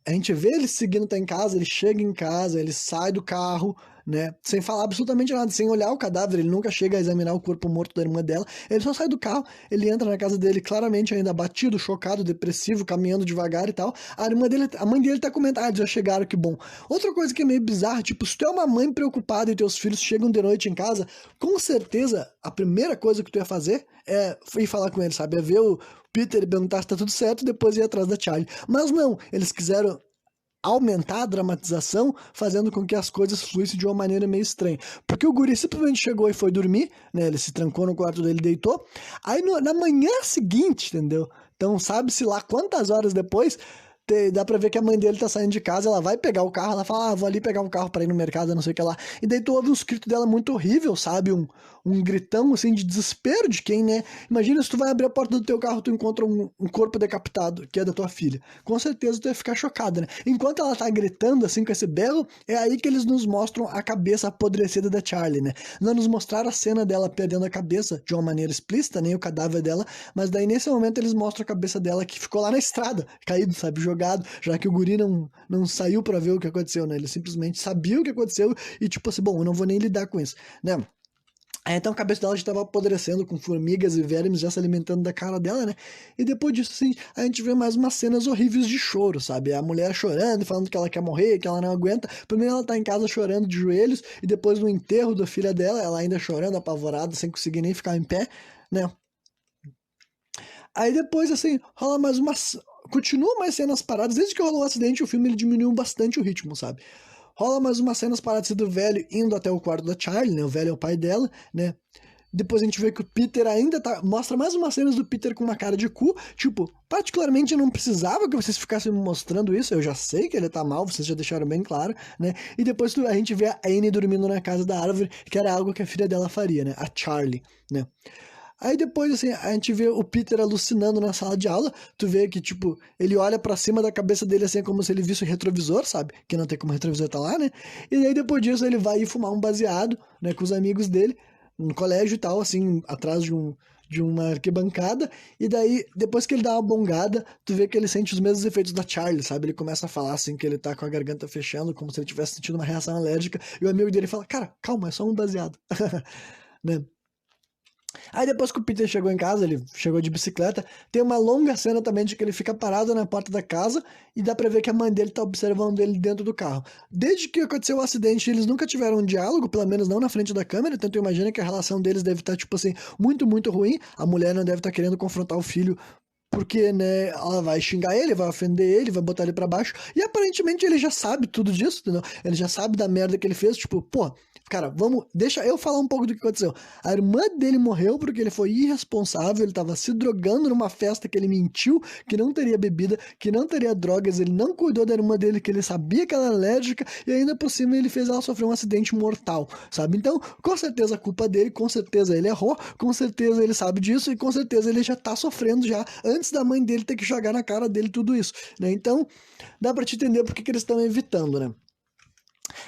a gente vê ele seguindo tá em casa, ele chega em casa, ele sai do carro, né? Sem falar absolutamente nada, sem olhar o cadáver, ele nunca chega a examinar o corpo morto da irmã dela. Ele só sai do carro, ele entra na casa dele claramente ainda abatido, chocado, depressivo, caminhando devagar e tal. A mãe dele tá comentando, ah, já chegaram, que bom. Outra coisa que é meio bizarra, tipo, se tu é uma mãe preocupada e teus filhos chegam de noite em casa, com certeza a primeira coisa que tu ia fazer é ir falar com ele, sabe? É ver o Peter e perguntar se tá tudo certo e depois ir atrás da Charlie. Mas não, eles quiseram aumentar a dramatização, fazendo com que as coisas fluíssem de uma maneira meio estranha. Porque o guri simplesmente chegou e foi dormir, né? Ele se trancou no quarto dele, deitou. Aí na manhã seguinte, entendeu? Então sabe-se lá quantas horas depois, dá pra ver que a mãe dele tá saindo de casa, ela vai pegar o carro, ela fala, vou ali pegar um carro pra ir no mercado, não sei o que lá. E daí tu ouve um grito dela muito horrível, sabe? Um gritão, assim, de desespero de quem, né? Imagina se tu vai abrir a porta do teu carro, tu encontra um corpo decapitado, que é da tua filha. Com certeza tu ia ficar chocada, né? Enquanto ela tá gritando, assim, com esse berro, é aí que eles nos mostram a cabeça apodrecida da Charlie, né? Não nos mostraram a cena dela perdendo a cabeça de uma maneira explícita, nem o cadáver dela, mas daí nesse momento eles mostram a cabeça dela que ficou lá na estrada, caído, sabe? Jogado, já que o guri não saiu pra ver o que aconteceu, né? Ele simplesmente sabia o que aconteceu e tipo assim, bom, eu não vou nem lidar com isso, né? Então a cabeça dela já estava apodrecendo com formigas e vermes já se alimentando da cara dela, né? E depois disso, assim, a gente vê mais umas cenas horríveis de choro, sabe? A mulher chorando, falando que ela quer morrer, que ela não aguenta. Primeiro ela tá em casa chorando de joelhos, e depois no enterro da filha dela, ela ainda chorando, apavorada, sem conseguir nem ficar em pé, né? Aí depois, assim, rola mais umas... Continua mais cenas paradas. Desde que rolou o acidente, o filme ele diminuiu bastante o ritmo, sabe? Rola mais umas cenas paradas do velho indo até o quarto da Charlie, né? O velho é o pai dela, né? Depois a gente vê que o Peter ainda tá... Mostra mais umas cenas do Peter com uma cara de cu. Tipo, particularmente eu não precisava que vocês ficassem me mostrando isso. Eu já sei que ele tá mal, vocês já deixaram bem claro, né? E depois a gente vê a Annie dormindo na casa da árvore, que era algo que a filha dela faria, né? A Charlie, né? Aí depois, assim, a gente vê o Peter alucinando na sala de aula. Tu vê que, tipo, ele olha pra cima da cabeça dele, assim, como se ele visse o retrovisor, sabe? Que não tem como o retrovisor tá lá, né? E aí depois disso ele vai ir fumar um baseado, né, com os amigos dele, no colégio e tal, assim, atrás de uma arquibancada. E daí, depois que ele dá uma bongada, tu vê que ele sente os mesmos efeitos da Charlie, sabe? Ele começa a falar, assim, que ele tá com a garganta fechando, como se ele tivesse sentindo uma reação alérgica. E o amigo dele fala, cara, calma, é só um baseado. Né? Aí depois que o Peter chegou em casa, ele chegou de bicicleta, tem uma longa cena também de que ele fica parado na porta da casa e dá pra ver que a mãe dele tá observando ele dentro do carro. Desde que aconteceu o acidente, eles nunca tiveram um diálogo, pelo menos não na frente da câmera, então tu imagina que a relação deles deve estar, tipo assim, muito, muito ruim. A mulher não deve estar querendo confrontar o filho porque, né, ela vai xingar ele, vai ofender ele, vai botar ele pra baixo. E aparentemente ele já sabe tudo disso, entendeu? Ele já sabe da merda que ele fez. Tipo, pô, cara, deixa eu falar um pouco do que aconteceu. A irmã dele morreu porque ele foi irresponsável, ele tava se drogando numa festa que ele mentiu, que não teria bebida, que não teria drogas, ele não cuidou da irmã dele, que ele sabia que ela era alérgica, e ainda por cima ele fez ela sofrer um acidente mortal, sabe? Então, com certeza a culpa dele, com certeza ele errou, com certeza ele sabe disso, e com certeza ele já tá sofrendo já, antes da mãe dele ter que jogar na cara dele tudo isso, né? Então, dá pra te entender porque que eles estão evitando, né?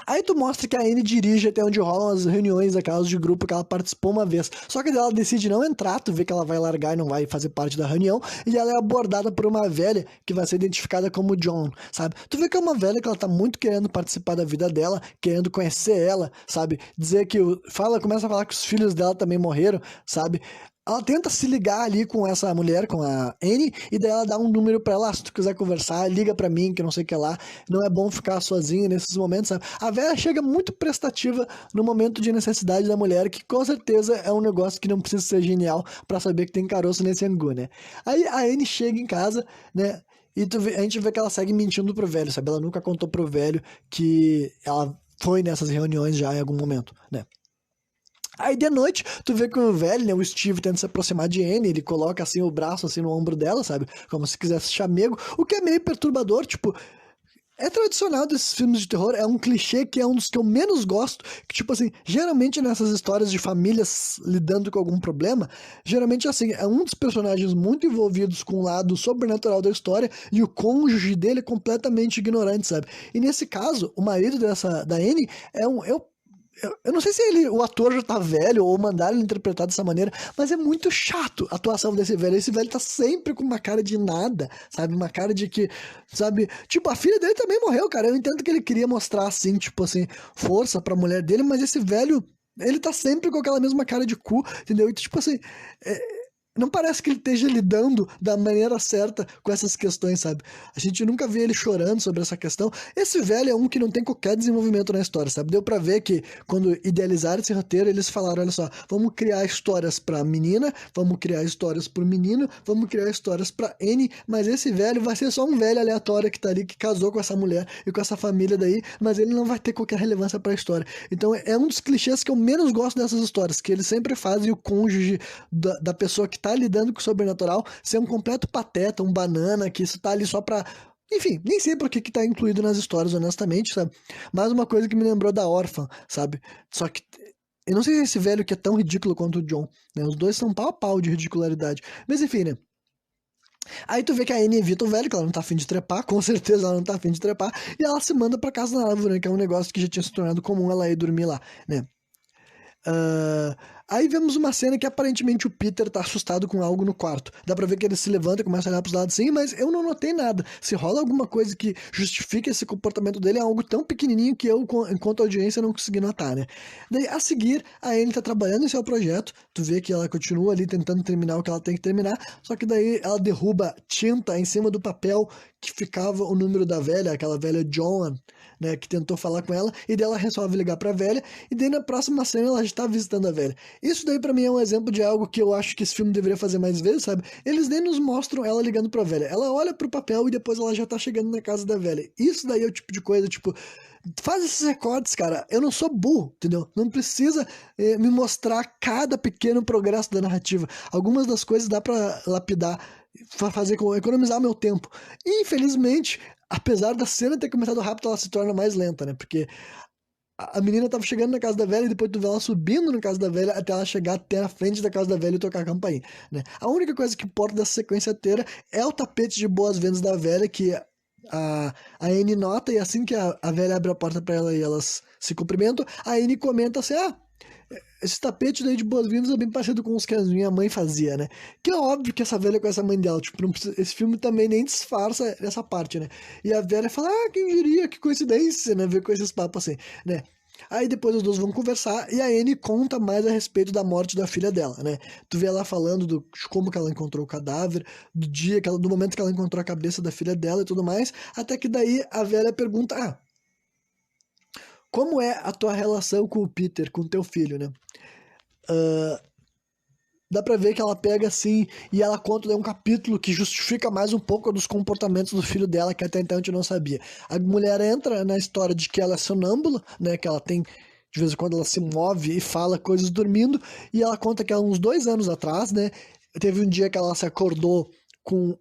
Aí tu mostra que a Anne dirige até onde rolam as reuniões, aquelas de grupo que ela participou uma vez. Só que ela decide não entrar, tu vê que ela vai largar e não vai fazer parte da reunião, e ela é abordada por uma velha que vai ser identificada como John, sabe? Tu vê que é uma velha que ela tá muito querendo participar da vida dela, querendo conhecer ela, sabe? Dizer que começa a falar que os filhos dela também morreram, sabe? Ela tenta se ligar ali com essa mulher, com a Anne, e daí ela dá um número pra ela, se tu quiser conversar, liga pra mim, que não sei o que lá, não é bom ficar sozinha nesses momentos, sabe? A velha chega muito prestativa no momento de necessidade da mulher, que com certeza é um negócio que não precisa ser genial pra saber que tem caroço nesse angu, né? Aí a Anne chega em casa, né? E a gente vê que ela segue mentindo pro velho, sabe? Ela nunca contou pro velho que ela foi nessas reuniões já em algum momento, né? Aí de noite, tu vê que o velho, né, o Steve tenta se aproximar de Anne, ele coloca assim o braço assim no ombro dela, sabe? Como se quisesse chamego, o que é meio perturbador, tipo, é tradicional desses filmes de terror, é um clichê que é um dos que eu menos gosto, que tipo assim, geralmente nessas histórias de famílias lidando com algum problema, geralmente assim, é um dos personagens muito envolvidos com o lado sobrenatural da história e o cônjuge dele é completamente ignorante, sabe? E nesse caso, o marido da Anne eu não sei se o ator já tá velho ou mandaram ele interpretar dessa maneira, mas é muito chato a atuação desse velho. Esse velho tá sempre com uma cara de nada, sabe? Uma cara de que, sabe? Tipo, a filha dele também morreu, cara. Eu entendo que ele queria mostrar, assim, tipo assim, força pra mulher dele, mas esse velho, ele tá sempre com aquela mesma cara de cu, entendeu? E, tipo assim, não parece que ele esteja lidando da maneira certa com essas questões, sabe? A gente nunca vê ele chorando sobre essa questão. Esse velho é um que não tem qualquer desenvolvimento na história, sabe? Deu pra ver que quando idealizaram esse roteiro, eles falaram, olha só, vamos criar histórias pra menina, vamos criar histórias pro menino, vamos criar histórias pra N, mas esse velho vai ser só um velho aleatório que tá ali, que casou com essa mulher e com essa família daí, mas ele não vai ter qualquer relevância pra história. Então é um dos clichês que eu menos gosto dessas histórias, que eles sempre fazem o cônjuge da pessoa que tá lidando com o sobrenatural ser um completo pateta, um banana, que isso tá ali só pra. Enfim, nem sei por que que tá incluído nas histórias, honestamente, sabe? Mas uma coisa que me lembrou da órfã, sabe? Só que eu não sei se esse velho que é tão ridículo quanto o John, né? Os dois são pau a pau de ridicularidade. Mas enfim, né? Aí tu vê que a Annie evita o velho, que ela não tá afim de trepar, com certeza ela não tá afim de trepar, e ela se manda pra casa da árvore, né? Que é um negócio que já tinha se tornado comum ela ir dormir lá, né? Ah, aí vemos uma cena que aparentemente o Peter tá assustado com algo no quarto. Dá pra ver que ele se levanta e começa a olhar pros lados assim, mas eu não notei nada. Se rola alguma coisa que justifique esse comportamento dele, é algo tão pequenininho que eu, enquanto audiência, não consegui notar, né? Daí, a seguir, a Anne tá trabalhando em seu projeto. Tu vê que ela continua ali tentando terminar o que ela tem que terminar, só que daí ela derruba tinta em cima do papel que ficava o número da velha, aquela velha Joan, né, que tentou falar com ela, e daí ela resolve ligar pra velha, e daí na próxima cena ela já tá visitando a velha. Isso daí pra mim é um exemplo de algo que eu acho que esse filme deveria fazer mais vezes, sabe? Eles nem nos mostram ela ligando pra velha. Ela olha pro papel e depois ela já tá chegando na casa da velha. Isso daí é o tipo de coisa, tipo, faz esses recortes, cara. Eu não sou burro, entendeu? Não precisa me mostrar cada pequeno progresso da narrativa. Algumas das coisas dá pra lapidar, fazer economizar meu tempo. E, infelizmente, apesar da cena ter começado rápido, ela se torna mais lenta, né? Porque a menina tava chegando na casa da velha e depois tu vê ela subindo na casa da velha até ela chegar até a frente da casa da velha e tocar a campainha, né? A única coisa que importa dessa sequência inteira é o tapete de boas-vindas da velha que a Anne nota, e assim que a velha abre a porta pra ela e elas se cumprimentam, a Anne comenta assim, esse tapete daí de boas-vindas é bem parecido com os que a minha mãe fazia, né? Que é óbvio que essa velha conhece a mãe dela, tipo, esse filme também nem disfarça essa parte, né? E a velha fala, quem diria, que coincidência, né? Ver com esses papos assim, né? Aí depois os dois vão conversar e a Anne conta mais a respeito da morte da filha dela, né? Tu vê ela falando de como que ela encontrou o cadáver, do momento que ela encontrou a cabeça da filha dela e tudo mais, até que daí a velha pergunta, como é a tua relação com o Peter, com o teu filho, né? Dá pra ver que ela pega assim e ela conta um capítulo que justifica mais um pouco dos comportamentos do filho dela, que até então a gente não sabia. A mulher entra na história de que ela é sonâmbula, né? Que ela tem, de vez em quando ela se move e fala coisas dormindo, e ela conta que há uns 2 anos atrás, né? Teve um dia que ela se acordou com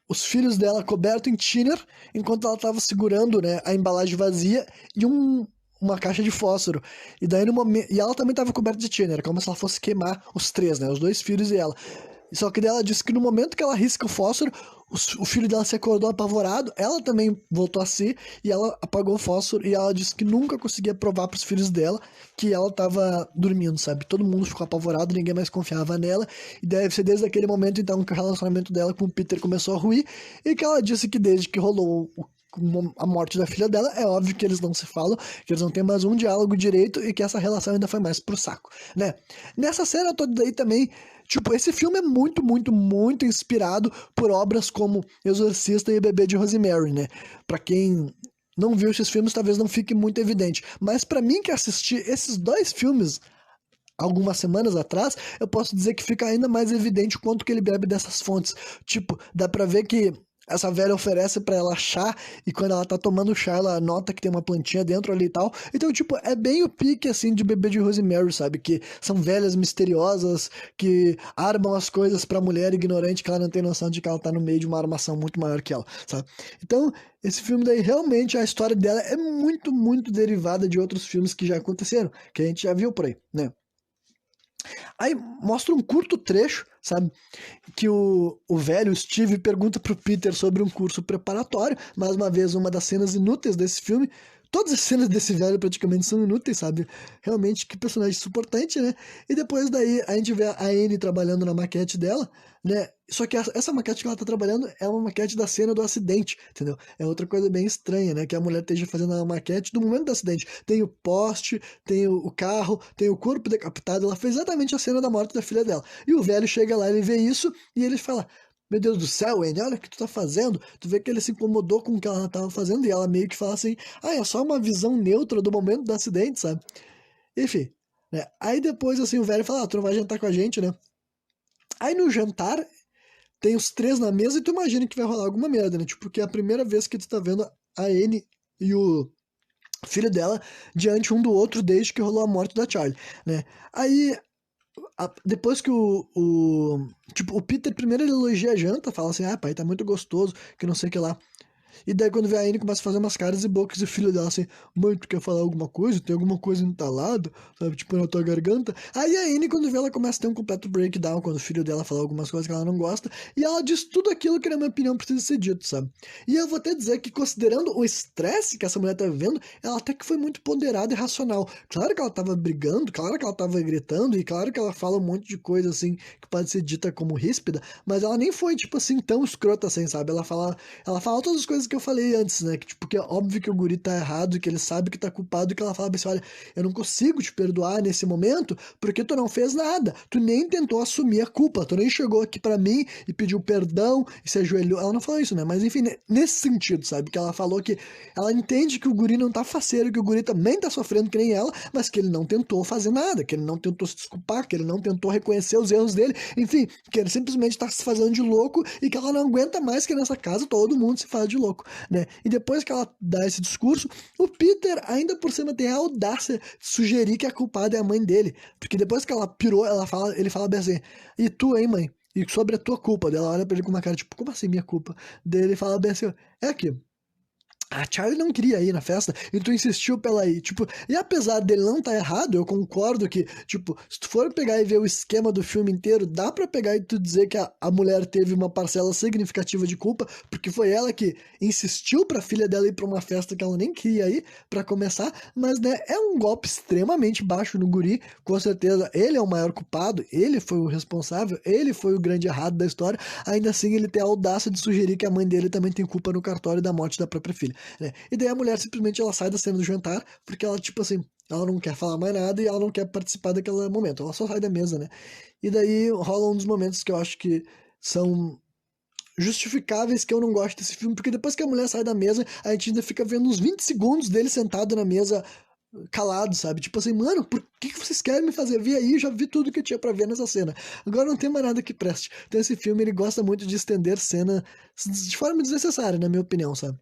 os filhos dela cobertos em thinner, enquanto ela estava segurando, né, a embalagem vazia e uma caixa de fósforo. E daí no momento, e ela também estava coberta de thinner, como se ela fosse queimar os três, né, os dois filhos e ela. Só que daí ela disse que no momento que ela risca o fósforo, o filho dela se acordou apavorado, ela também voltou a si, e ela apagou o fósforo, e ela disse que nunca conseguia provar pros filhos dela que ela tava dormindo, sabe? Todo mundo ficou apavorado, ninguém mais confiava nela, e deve ser desde aquele momento, então, que o relacionamento dela com o Peter começou a ruir, e que ela disse que desde que rolou a morte da filha dela, é óbvio que eles não se falam, que eles não têm mais um diálogo direito e que essa relação ainda foi mais pro saco, né? Nessa cena toda aí também, tipo, esse filme é muito, muito, muito inspirado por obras como Exorcista e Bebê de Rosemary, né? Pra quem não viu esses filmes, talvez não fique muito evidente, mas pra mim que assisti esses dois filmes algumas semanas atrás, eu posso dizer que fica ainda mais evidente o quanto que ele bebe dessas fontes. Tipo, dá pra ver que essa velha oferece pra ela chá, e quando ela tá tomando chá, ela nota que tem uma plantinha dentro ali e tal. Então, tipo, é bem o pique, assim, de Bebê de Rosemary, sabe? Que são velhas misteriosas, que armam as coisas pra mulher ignorante, que ela não tem noção de que ela tá no meio de uma armação muito maior que ela, sabe? Então, esse filme daí, realmente, a história dela é muito, muito derivada de outros filmes que já aconteceram, que a gente já viu por aí, né? Aí mostra um curto trecho, sabe? Que o velho Steve pergunta pro Peter sobre um curso preparatório. Mais uma vez, uma das cenas inúteis desse filme. todas as cenas desse velho praticamente são inúteis, sabe? Realmente, que personagem suportante, né? E depois daí a gente vê a Anne trabalhando na maquete dela, né? Só que essa maquete que ela tá trabalhando é uma maquete da cena do acidente, entendeu? É outra coisa bem estranha, né? Que a mulher esteja fazendo a maquete do momento do acidente. Tem o poste, tem o carro, tem o corpo decapitado. Ela fez exatamente a cena da morte da filha dela. E o velho chega lá, ele vê isso e ele fala: Meu Deus do céu, Anne, olha o que tu tá fazendo. Tu vê que ele se incomodou com o que ela tava fazendo e ela meio que fala assim: Ah, é só uma visão neutra do momento do acidente, sabe? Enfim, né? Aí depois, assim, o velho fala: Ah, tu não vai jantar com a gente, né? Aí no jantar, tem os três na mesa e tu imagina que vai rolar alguma merda, né? Tipo, porque é a primeira vez que tu tá vendo a Anne e o filho dela diante um do outro desde que rolou a morte da Charlie, né? Aí, depois que tipo, o Peter primeiro ele elogia a janta, fala assim, ah, pai, tá muito gostoso, que não sei o que lá. E daí quando vê a Anne começa a fazer umas caras e bocas e o filho dela assim, mãe, tu quer falar alguma coisa? Tem alguma coisa entalada? Sabe, tipo, na tua garganta? Aí a Anne, quando vê, ela começa a ter um completo breakdown quando o filho dela fala algumas coisas que ela não gosta, e ela diz tudo aquilo que, na minha opinião, precisa ser dito, sabe? E eu vou até dizer que, considerando o estresse que essa mulher tá vivendo, ela até que foi muito ponderada e racional. Claro que ela tava brigando, claro que ela tava gritando, e claro que ela fala um monte de coisa, assim, que pode ser dita como ríspida, mas ela nem foi, tipo assim, tão escrota assim, sabe? Ela fala todas as coisas que eu falei antes, né? Que, tipo, que é óbvio que o guri tá errado, que ele sabe que tá culpado, e que ela fala assim, olha, eu não consigo te perdoar nesse momento, porque tu não fez nada. Tu nem tentou assumir a culpa, tu nem chegou aqui pra mim e pediu perdão e se ajoelhou. Ela não falou isso, né? Mas enfim, nesse sentido, sabe? Que ela falou que ela entende que o guri não tá faceiro, que o guri também tá sofrendo que nem ela, mas que ele não tentou fazer nada, que ele não tentou se desculpar, que ele não tentou reconhecer os erros dele, enfim, que ele simplesmente tá se fazendo de louco e que ela não aguenta mais que nessa casa todo mundo se faz de louco, né? E depois que ela dá esse discurso, o Peter ainda por cima tem a audácia de sugerir que a culpada é a mãe dele, porque depois que ela pirou, ele fala bem assim, e tu, hein, mãe? E sobre a tua culpa, dela olha pra ele com uma cara tipo, como assim minha culpa? Daí ele fala bem assim, é aqui, a Charlie não queria ir na festa e tu insistiu pra ela ir. Tipo, e apesar dele não estar errado, eu concordo que, tipo, se tu for pegar e ver o esquema do filme inteiro, dá pra pegar e tu dizer que a mulher teve uma parcela significativa de culpa, porque foi ela que insistiu pra filha dela ir pra uma festa que ela nem queria ir, pra começar, mas, né, é um golpe extremamente baixo no guri, com certeza ele é o maior culpado, ele foi o responsável, ele foi o grande errado da história, ainda assim ele tem a audácia de sugerir que a mãe dele também tem culpa no cartório da morte da própria filha, né? E daí a mulher simplesmente ela sai da cena do jantar porque ela, tipo assim, ela não quer falar mais nada e ela não quer participar daquele momento. Ela só sai da mesa, né? E daí rola um dos momentos que eu acho que são justificáveis que eu não gosto desse filme, porque depois que a mulher sai da mesa, a gente ainda fica vendo uns 20 segundos dele sentado na mesa calado, sabe? Tipo assim, mano, por que vocês querem me fazer ver aí? Eu já vi tudo que eu tinha pra ver nessa cena. Agora não tem mais nada que preste. Então esse filme, ele gosta muito de estender cena de forma desnecessária, na minha opinião, sabe?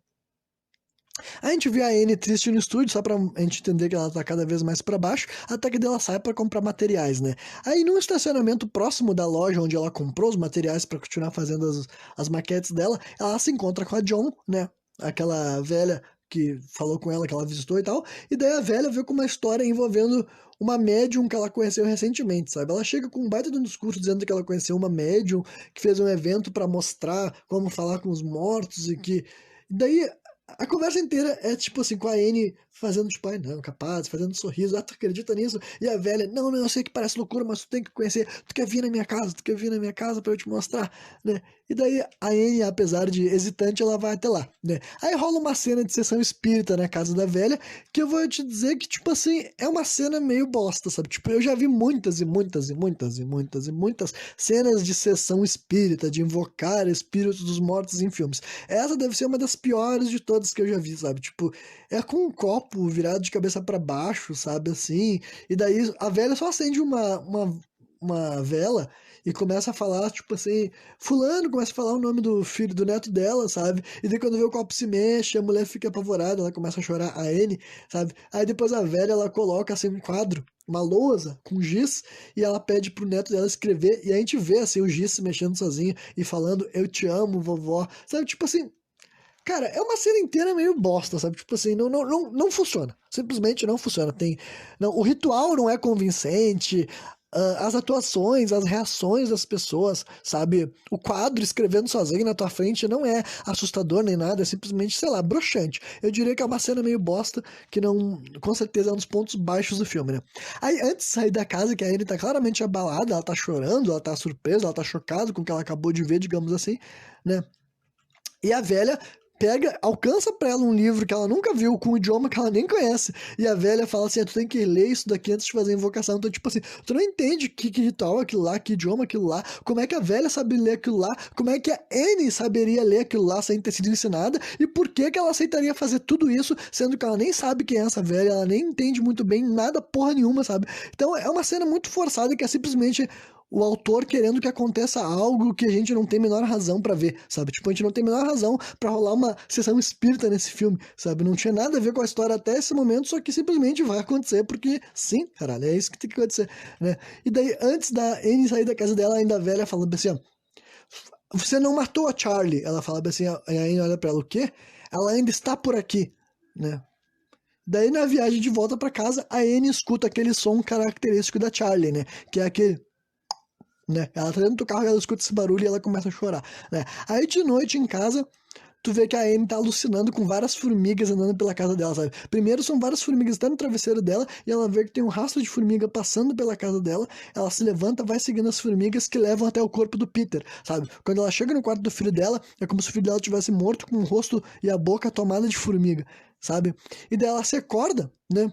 A gente vê a Anne triste no estúdio, só pra gente entender que ela tá cada vez mais pra baixo, até que ela sai pra comprar materiais, né? Aí, num estacionamento próximo da loja onde ela comprou os materiais pra continuar fazendo as maquetes dela, ela se encontra com a John, né? Aquela velha que falou com ela, que ela visitou e tal, e daí a velha veio com uma história envolvendo uma médium que ela conheceu recentemente, sabe? Ela chega com um baita de um discurso dizendo que ela conheceu uma médium que fez um evento pra mostrar como falar com os mortos e que... Daí a conversa inteira é tipo assim, com a Anne fazendo tipo, ai não, capaz, fazendo um sorriso, ah, tu acredita nisso? E a velha, não, não, eu sei que parece loucura, mas tu tem que conhecer, tu quer vir na minha casa, tu quer vir na minha casa pra eu te mostrar, né? E daí a Anne, apesar de hesitante, ela vai até lá, né? Aí rola uma cena de sessão espírita na casa da velha, que eu vou te dizer que, tipo assim, é uma cena meio bosta, sabe? Tipo, eu já vi muitas e muitas e muitas e muitas e muitas cenas de sessão espírita, de invocar espíritos dos mortos em filmes. Essa deve ser uma das piores de todas que eu já vi, sabe? Tipo, é com um copo virado de cabeça para baixo, sabe? Assim. E daí a velha só acende uma vela e começa a falar, tipo assim, fulano começa a falar o nome do filho, do neto dela, sabe? E daí quando vê o copo se mexe, a mulher fica apavorada, ela começa a chorar, a Anne, sabe? Aí depois a velha, ela coloca assim um quadro, uma lousa com giz, e ela pede pro neto dela escrever, e a gente vê assim o giz se mexendo sozinho e falando, eu te amo, vovó, sabe? Tipo assim, cara, é uma cena inteira meio bosta, sabe? Tipo assim, não funciona. Simplesmente não funciona. Não, o ritual não é convincente, as atuações, as reações das pessoas, sabe? O quadro escrevendo sozinho na tua frente não é assustador nem nada, é simplesmente, sei lá, broxante. Eu diria que é uma cena meio bosta, que não, com certeza é um dos pontos baixos do filme, né? Aí, antes de sair da casa, que a Anne tá claramente abalada, ela tá chorando, ela tá surpresa, ela tá chocada com o que ela acabou de ver, digamos assim, né? E a velha pega, alcança pra ela um livro que ela nunca viu, com um idioma que ela nem conhece. E a velha fala assim: tu tem que ler isso daqui antes de fazer a invocação. Então, tipo assim, tu não entende que ritual é aquilo lá, que idioma é aquilo lá, como é que a velha sabe ler aquilo lá, como é que a Anne saberia ler aquilo lá sem ter sido ensinada, e por que que ela aceitaria fazer tudo isso, sendo que ela nem sabe quem é essa velha, ela nem entende muito bem nada, porra nenhuma, sabe? Então é uma cena muito forçada que é simplesmente o autor querendo que aconteça algo que a gente não tem a menor razão pra ver, sabe? Tipo, a gente não tem a menor razão pra rolar uma sessão espírita nesse filme, sabe? Não tinha nada a ver com a história até esse momento, só que simplesmente vai acontecer, porque sim, caralho, é isso que tem que acontecer, né? E daí, antes da Anne sair da casa dela, ainda a velha falando assim, ó, você não matou a Charlie. Ela falava assim, a Anne olha pra ela, o quê? Ela ainda está por aqui, né? Daí, na viagem de volta pra casa, a Anne escuta aquele som característico da Charlie, né? Que é aquele, né? Ela tá dentro do carro, ela escuta esse barulho e ela começa a chorar, né? Aí de noite em casa, tu vê que a Amy tá alucinando com várias formigas andando pela casa dela, sabe? Primeiro são várias formigas até no travesseiro dela e ela vê que tem um rastro de formiga passando pela casa dela, ela se levanta, vai seguindo as formigas que levam até o corpo do Peter, sabe? Quando ela chega no quarto do filho dela, é como se o filho dela tivesse morto com o rosto e a boca tomada de formiga, sabe? E daí ela se acorda, né?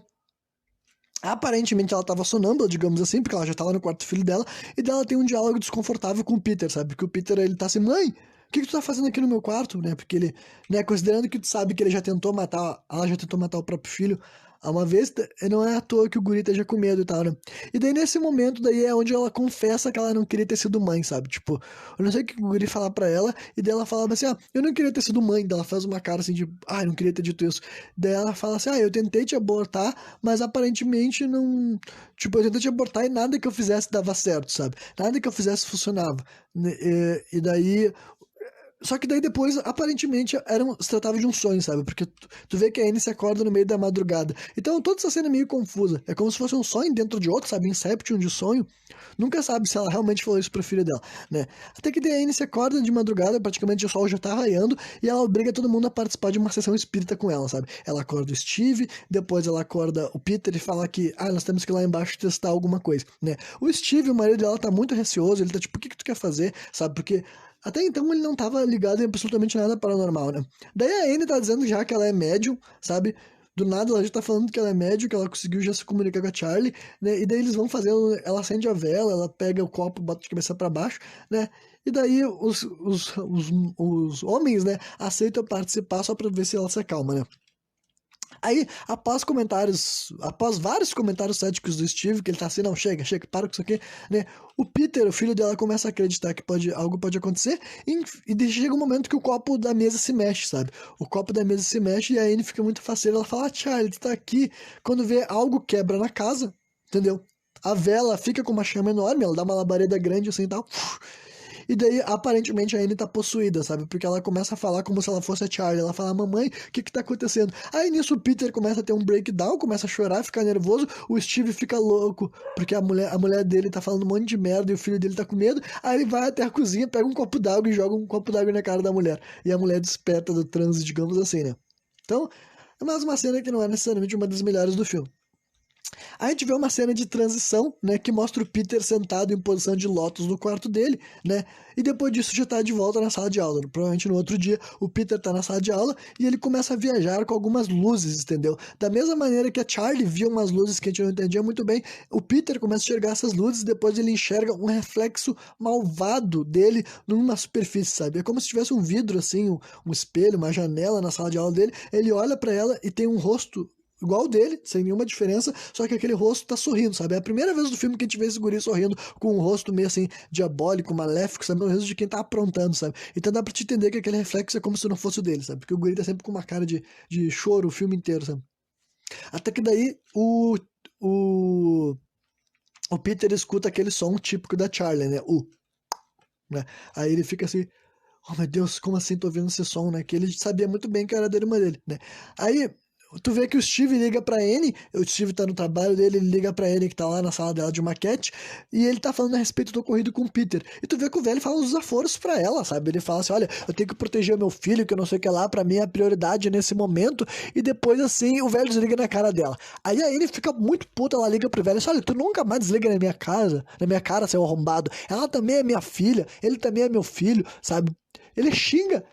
Aparentemente ela tava sonâmbula, digamos assim, porque ela já tá lá no quarto do filho dela, e dela tem um diálogo desconfortável com o Peter, sabe? Porque o Peter, ele tá assim, mãe, o que que tu tá fazendo aqui no meu quarto, né? Porque ele, né, considerando que tu sabe que ele já tentou matar, ela já tentou matar o próprio filho uma vez, não é à toa que o guri esteja com medo e tal, né? E daí nesse momento, daí é onde ela confessa que ela não queria ter sido mãe, sabe? Tipo, eu não sei o que o guri falar pra ela, e daí ela falava assim, eu não queria ter sido mãe, daí ela faz uma cara assim de, eu não queria ter dito isso. Daí ela fala assim, eu tentei te abortar, mas aparentemente não. Tipo, eu tentei te abortar e nada que eu fizesse dava certo, sabe? Nada que eu fizesse funcionava. E daí. Só que daí depois, aparentemente, se tratava de um sonho, sabe? Porque tu vê que a Anne se acorda no meio da madrugada. Então toda essa cena é meio confusa. É como se fosse um sonho dentro de outro, sabe? Inception de sonho. Nunca sabe se ela realmente falou isso pro filho dela, né? Até que daí a Anne se acorda de madrugada, praticamente o sol já tá raiando, e ela obriga todo mundo a participar de uma sessão espírita com ela, sabe? Ela acorda o Steve, depois ela acorda o Peter e fala que, nós temos que ir lá embaixo testar alguma coisa, né? O Steve, o marido dela, tá muito receoso, ele tá tipo, o que que tu quer fazer, sabe? Porque até então ele não tava ligado em absolutamente nada paranormal, né? Daí a Anne tá dizendo já que ela é médium, sabe? Do nada ela já tá falando que ela é médium, que ela conseguiu já se comunicar com a Charlie, né? E daí eles vão fazendo, ela acende a vela, ela pega o copo, bota de cabeça para baixo, né? E daí os homens, né, aceitam participar só pra ver se ela se acalma, né? Aí, após vários comentários céticos do Steve, que ele tá assim, não, chega, para com isso aqui, né? O Peter, o filho dela, começa a acreditar que algo pode acontecer, e chega um momento que o copo da mesa se mexe, sabe? O copo da mesa se mexe e a Anne fica muito faceira, ela fala, Charlie, tu tá aqui, quando vê algo quebra na casa, entendeu? A vela fica com uma chama enorme, ela dá uma labareda grande assim e tal. E daí, aparentemente, a Anne tá possuída, sabe? Porque ela começa a falar como se ela fosse a Charlie. Ela fala, mamãe, o que que tá acontecendo? Aí nisso o Peter começa a ter um breakdown, começa a chorar, fica nervoso. O Steve fica louco, porque a mulher dele tá falando um monte de merda e o filho dele tá com medo. Aí ele vai até a cozinha, pega um copo d'água e joga um copo d'água na cara da mulher. E a mulher desperta do transe, digamos assim, né? Então, é mais uma cena que não é necessariamente uma das melhores do filme. A gente vê uma cena de transição, né, que mostra o Peter sentado em posição de lótus no quarto dele, né, e depois disso já tá de volta na sala de aula. Provavelmente no outro dia o Peter tá na sala de aula e ele começa a viajar com algumas luzes, entendeu? Da mesma maneira que a Charlie via umas luzes que a gente não entendia muito bem, o Peter começa a enxergar essas luzes e depois ele enxerga um reflexo malvado dele numa superfície, sabe? É como se tivesse um vidro assim, um espelho, uma janela na sala de aula dele, ele olha para ela e tem um rosto igual o dele, sem nenhuma diferença, só que aquele rosto tá sorrindo, sabe? É a primeira vez do filme que a gente vê esse guri sorrindo com um rosto meio assim, diabólico, maléfico, sabe? Um rosto de quem tá aprontando, sabe? Então dá pra te entender que aquele reflexo é como se não fosse o dele, sabe? Porque o guri tá sempre com uma cara de choro o filme inteiro, sabe? Até que daí o, o Peter escuta aquele som típico da Charlie, né? Né? Aí ele fica assim, oh meu Deus, como assim tô ouvindo esse som, né? Que ele sabia muito bem que era da irmã dele, né? Aí Tu vê que o Steve liga pra Annie, o Steve tá no trabalho dele, ele liga pra Annie que tá lá na sala dela de maquete, e ele tá falando a respeito do ocorrido com o Peter. E tu vê que o velho fala os desaforos pra ela, sabe? Ele fala assim, olha, eu tenho que proteger o meu filho, que eu não sei o que lá, pra mim é a prioridade nesse momento, e depois assim, o velho desliga na cara dela. Aí a Annie fica muito puta, ela liga pro velho, assim, olha, tu nunca mais desliga na minha cara, seu arrombado. Ela também é minha filha, ele também é meu filho, sabe? Ele xinga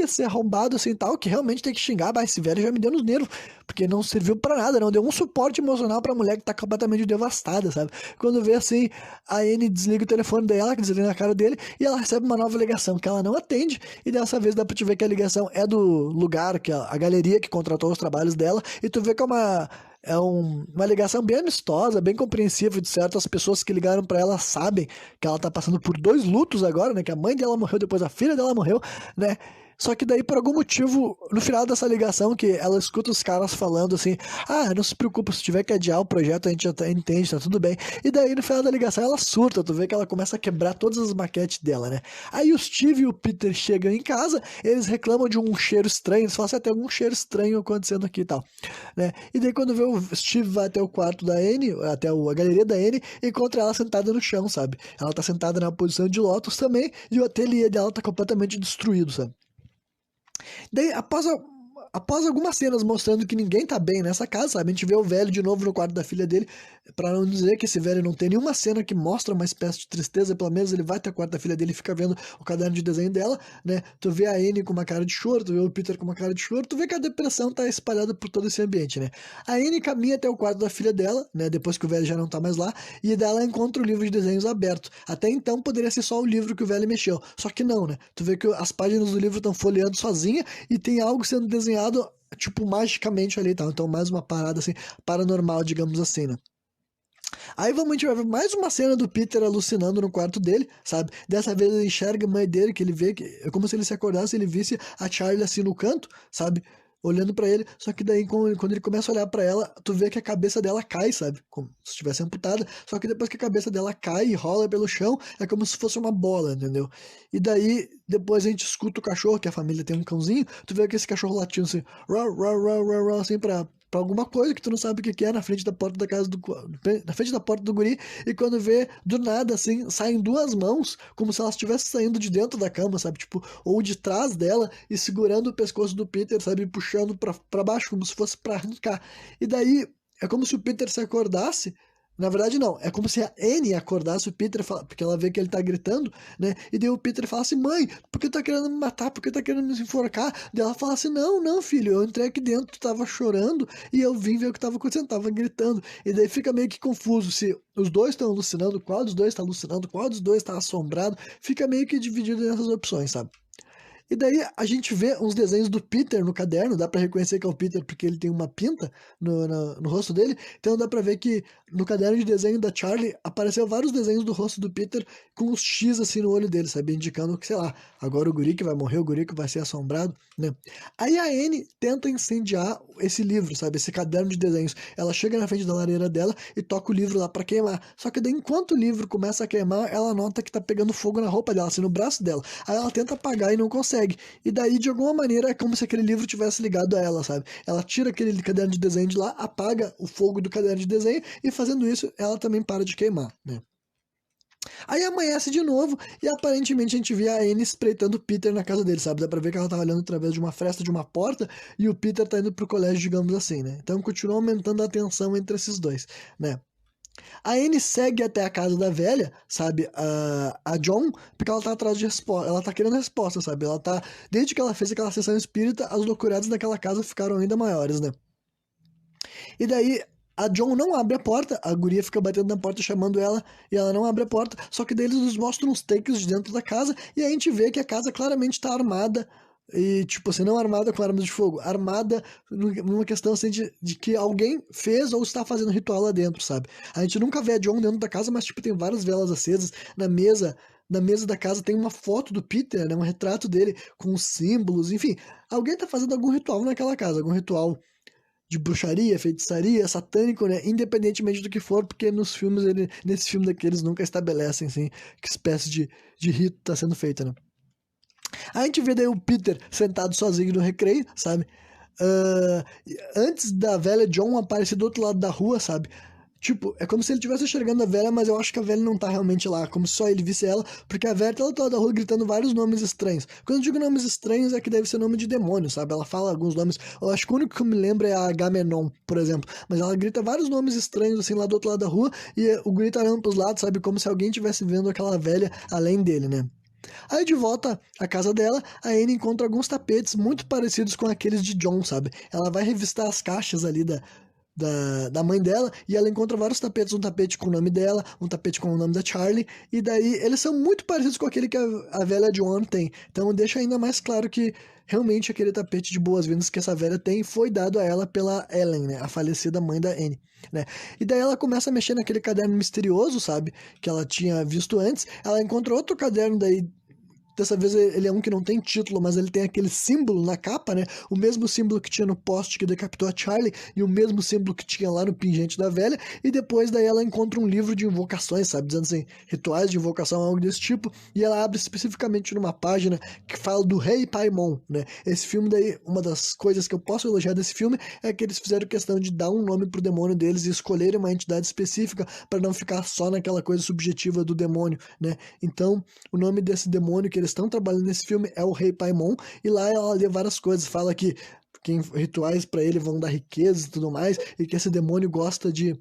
esse arrombado assim tal, que realmente tem que xingar, mas esse velho já me deu nos nervos, porque não serviu pra nada, não deu um suporte emocional pra mulher que tá completamente devastada, sabe? Quando vê assim, a Anne desliga o telefone dela, que desliga na cara dele, e ela recebe uma nova ligação que ela não atende, e dessa vez dá pra te ver que a ligação é do lugar, que a galeria que contratou os trabalhos dela, e tu vê que uma ligação bem amistosa, bem compreensiva, de certo. As pessoas que ligaram pra ela sabem que ela tá passando por 2 lutos agora, né? Que a mãe dela morreu, depois a filha dela morreu, né? Só que daí, por algum motivo, no final dessa ligação, que ela escuta os caras falando assim, ah, não se preocupa, se tiver que adiar o projeto, a gente já entende, tá tudo bem. E daí, no final da ligação, ela surta, tu vê que ela começa a quebrar todas as maquetes dela, né? Aí o Steve e o Peter chegam em casa, eles reclamam de um cheiro estranho, eles falam assim, tem algum cheiro estranho acontecendo aqui e tal, né? E daí, quando vê o Steve vai até o quarto da Anne, a galeria da Anne, e encontra ela sentada no chão, sabe? Ela tá sentada na posição de lótus também, e o ateliê dela tá completamente destruído, sabe? Daí, após algumas cenas mostrando que ninguém tá bem nessa casa, sabe? A gente vê o velho de novo no quarto da filha dele, pra não dizer que esse velho não tem nenhuma cena que mostra uma espécie de tristeza, pelo menos ele vai até o quarto da filha dele e fica vendo o caderno de desenho dela, né? Tu vê a Anne com uma cara de choro, tu vê o Peter com uma cara de choro, tu vê que a depressão tá espalhada por todo esse ambiente, né? A Anne caminha até o quarto da filha dela, né? Depois que o velho já não tá mais lá, e dela encontra o livro de desenhos aberto. Até então poderia ser só o livro que o velho mexeu, só que não, né? Tu vê que as páginas do livro estão folheando sozinha e tem algo sendo desenhado, tipo, magicamente ali e tal. Então, mais uma parada, assim, paranormal, digamos assim, né? Aí a gente vai ver mais uma cena do Peter alucinando no quarto dele, sabe? Dessa vez ele enxerga a mãe dele, que ele vê que é como se ele se acordasse, ele visse a Charlie assim no canto, sabe? Olhando pra ele, só que daí quando ele começa a olhar pra ela, tu vê que a cabeça dela cai, sabe? Como se estivesse amputada, só que depois que a cabeça dela cai e rola pelo chão, é como se fosse uma bola, entendeu? E daí, depois a gente escuta o cachorro, que a família tem um cãozinho, tu vê que esse cachorro latindo assim, rau, rau, rau, rau, rau, assim pra alguma coisa que tu não sabe o que que é na frente da porta da casa na frente da porta do guri, e quando vê, do nada, assim, saem 2 mãos, como se elas estivessem saindo de dentro da cama, sabe? Tipo, ou de trás dela, e segurando o pescoço do Peter, sabe? E puxando pra baixo, como se fosse pra arrancar. E daí, é como se o Peter se acordasse. Na verdade, não. É como se a Annie acordasse o Peter, porque ela vê que ele tá gritando, né? E daí o Peter fala assim, mãe, por que tá querendo me matar? Por que tá querendo me enforcar? Daí ela fala assim, não, não, filho, eu entrei aqui dentro, tu tava chorando, e eu vim ver o que tava acontecendo, tava gritando. E daí fica meio que confuso se os dois estão alucinando, qual dos dois tá alucinando, qual dos dois tá assombrado. Fica meio que dividido nessas opções, sabe? E daí a gente vê uns desenhos do Peter no caderno, dá pra reconhecer que é o Peter porque ele tem uma pinta no rosto dele, então dá pra ver que no caderno de desenho da Charlie apareceu vários desenhos do rosto do Peter com uns X assim no olho dele, sabe? Indicando que, sei lá, agora o guri que vai morrer, o guri que vai ser assombrado, né? Aí a Anne tenta incendiar esse livro, sabe? Esse caderno de desenhos. Ela chega na frente da lareira dela e toca o livro lá pra queimar. Só que daí, enquanto o livro começa a queimar, ela nota que tá pegando fogo na roupa dela, assim, no braço dela. Aí ela tenta apagar e não consegue. E daí, de alguma maneira, é como se aquele livro tivesse ligado a ela, sabe? Ela tira aquele caderno de desenho de lá, apaga o fogo do caderno de desenho, e fazendo isso, ela também para de queimar, né? Aí amanhece de novo, e aparentemente a gente vê a Anne espreitando o Peter na casa dele, sabe? Dá pra ver que ela tá olhando através de uma fresta de uma porta, e o Peter tá indo pro colégio, digamos assim, né? Então continua aumentando a tensão entre esses dois, né? A Anne segue até a casa da velha, sabe? A John, porque ela tá atrás de resposta. Ela tá querendo resposta, sabe? Ela tá. Desde que ela fez aquela sessão espírita, as loucuradas daquela casa ficaram ainda maiores, né? E daí. A John não abre a porta, a guria fica batendo na porta chamando ela e ela não abre a porta, só que daí eles nos mostram uns takes de dentro da casa e a gente vê que a casa claramente tá armada e, tipo assim, não armada com armas de fogo, armada numa questão assim de que alguém fez ou está fazendo ritual lá dentro, sabe? A gente nunca vê a John dentro da casa, mas, tipo, tem várias velas acesas na mesa. Na mesa da casa tem uma foto do Peter, né? Um retrato dele com os símbolos, enfim. Alguém tá fazendo algum ritual naquela casa, algum ritual de bruxaria, feitiçaria, satânico, né? Independentemente do que for, porque nos filmes, nesse filme daqui, eles nunca estabelecem, assim, que espécie de rito tá sendo feito, né? A gente vê daí o Peter sentado sozinho no recreio, sabe? ah, antes da velha John aparecer do outro lado da rua, sabe? Tipo, é como se ele estivesse enxergando a velha, mas eu acho que a velha não tá realmente lá, como se só ele visse ela, porque a velha tá do outro lado da rua gritando vários nomes estranhos. Quando eu digo nomes estranhos, é que deve ser nome de demônio, sabe? Ela fala alguns nomes, eu acho que o único que eu me lembro é a Agamenon, por exemplo, mas ela grita vários nomes estranhos, assim, lá do outro lado da rua, e o grito olhando pros lados, sabe? Como se alguém estivesse vendo aquela velha além dele, né? Aí de volta à casa dela, a Anne encontra alguns tapetes muito parecidos com aqueles de John, sabe? Ela vai revistar as caixas ali da mãe dela e ela encontra vários tapetes, um tapete com o nome dela, um tapete com o nome da Charlie, e daí eles são muito parecidos com aquele que a velha Joan tem. Então deixa ainda mais claro que realmente aquele tapete de boas-vindas que essa velha tem foi dado a ela pela Ellen, né? A falecida mãe da Anne. Né? E daí ela começa a mexer naquele caderno misterioso, sabe? Que ela tinha visto antes. Ela encontra outro caderno daí. Dessa vez ele é um que não tem título, mas ele tem aquele símbolo na capa, né? O mesmo símbolo que tinha no poste que decapitou a Charlie e o mesmo símbolo que tinha lá no pingente da velha. E depois daí ela encontra um livro de invocações, sabe? Dizendo assim, rituais de invocação, algo desse tipo. E ela abre especificamente numa página que fala do Rei Paimon, né? Esse filme daí, uma das coisas que eu posso elogiar desse filme é que eles fizeram questão de dar um nome pro demônio deles e escolherem uma entidade específica para não ficar só naquela coisa subjetiva do demônio, né? Então, o nome desse demônio que eles estão trabalhando nesse filme é o Rei Paimon, e lá ela lê várias coisas, fala que rituais para ele vão dar riqueza e tudo mais, e que esse demônio gosta de.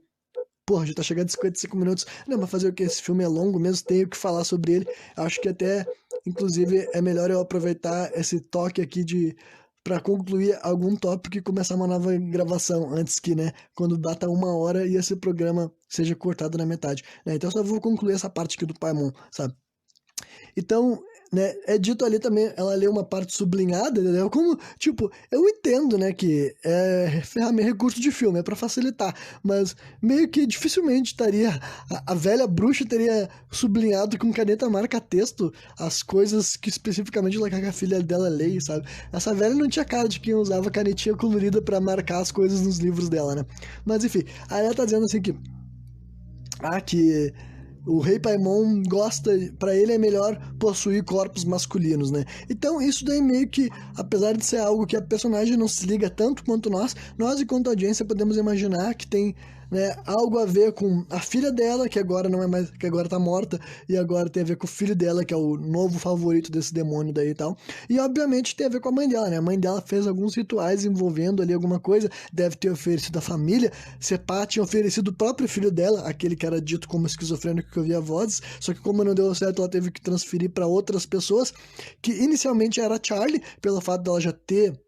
Porra, já tá chegando a 55 minutos. Não, mas fazer o que? Esse filme é longo mesmo, tenho que falar sobre ele. Acho que até, inclusive, é melhor eu aproveitar esse toque aqui de para concluir algum tópico e começar uma nova gravação, antes que, né, quando bata 1 hora e esse programa seja cortado na metade. Né? Então eu só vou concluir essa parte aqui do Paimon, sabe? Então, né, é dito ali também, ela lê uma parte sublinhada, entendeu? Como, tipo, eu entendo, né, que é ferramenta, recurso de filme, é pra facilitar, mas meio que dificilmente estaria, a velha bruxa teria sublinhado com caneta marca-texto as coisas que especificamente ela quer que a filha dela leia, sabe? Essa velha não tinha cara de quem usava canetinha colorida pra marcar as coisas nos livros dela, né? Mas enfim, aí ela tá dizendo assim que o Rei Paimon gosta, pra ele é melhor possuir corpos masculinos, né? Então isso daí meio que, apesar de ser algo que a personagem não se liga tanto quanto nós enquanto audiência podemos imaginar que tem, né, algo a ver com a filha dela, que agora não é mais, que agora tá morta, e agora tem a ver com o filho dela, que é o novo favorito desse demônio daí e tal. E obviamente tem a ver com a mãe dela, né? A mãe dela fez alguns rituais envolvendo ali alguma coisa, deve ter oferecido a família. Sepá tinha oferecido o próprio filho dela, aquele que era dito como esquizofrênico que ouvia vozes, só que como não deu certo, ela teve que transferir para outras pessoas, que inicialmente era a Charlie, pelo fato dela já ter.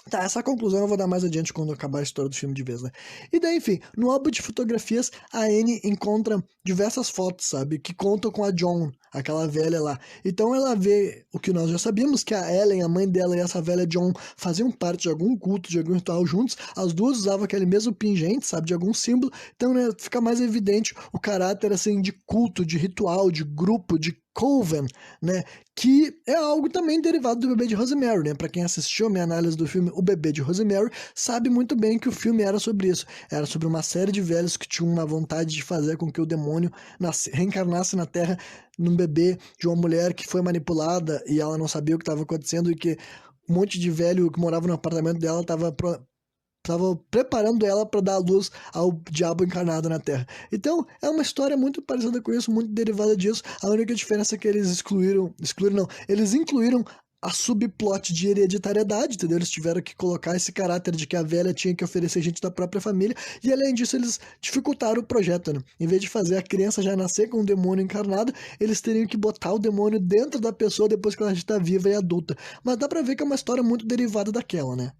Tá, essa conclusão eu vou dar mais adiante quando acabar a história do filme de vez, né? E daí, enfim, no álbum de fotografias, a Anne encontra diversas fotos, sabe? Que contam com a John, aquela velha lá. Então ela vê o que nós já sabíamos, que a Ellen, a mãe dela e essa velha John faziam parte de algum culto, de algum ritual juntos. As duas usavam aquele mesmo pingente, sabe? De algum símbolo. Então, né, fica mais evidente o caráter, assim, de culto, de ritual, de grupo, de Coven, né? Que é algo também derivado do Bebê de Rosemary, né? Para quem assistiu a minha análise do filme O Bebê de Rosemary, sabe muito bem que o filme era sobre isso. Era sobre uma série de velhos que tinham uma vontade de fazer com que o demônio reencarnasse na Terra num bebê de uma mulher que foi manipulada e ela não sabia o que estava acontecendo e que um monte de velho que morava no apartamento dela estava preparando ela para dar a luz ao diabo encarnado na Terra. Então, é uma história muito parecida com isso, muito derivada disso. A única diferença é que eles eles incluíram a subplot de hereditariedade, entendeu? Eles tiveram que colocar esse caráter de que a velha tinha que oferecer gente da própria família, e além disso eles dificultaram o projeto, né? Em vez de fazer a criança já nascer com um demônio encarnado, eles teriam que botar o demônio dentro da pessoa depois que ela já está viva e adulta. Mas dá pra ver que é uma história muito derivada daquela, né?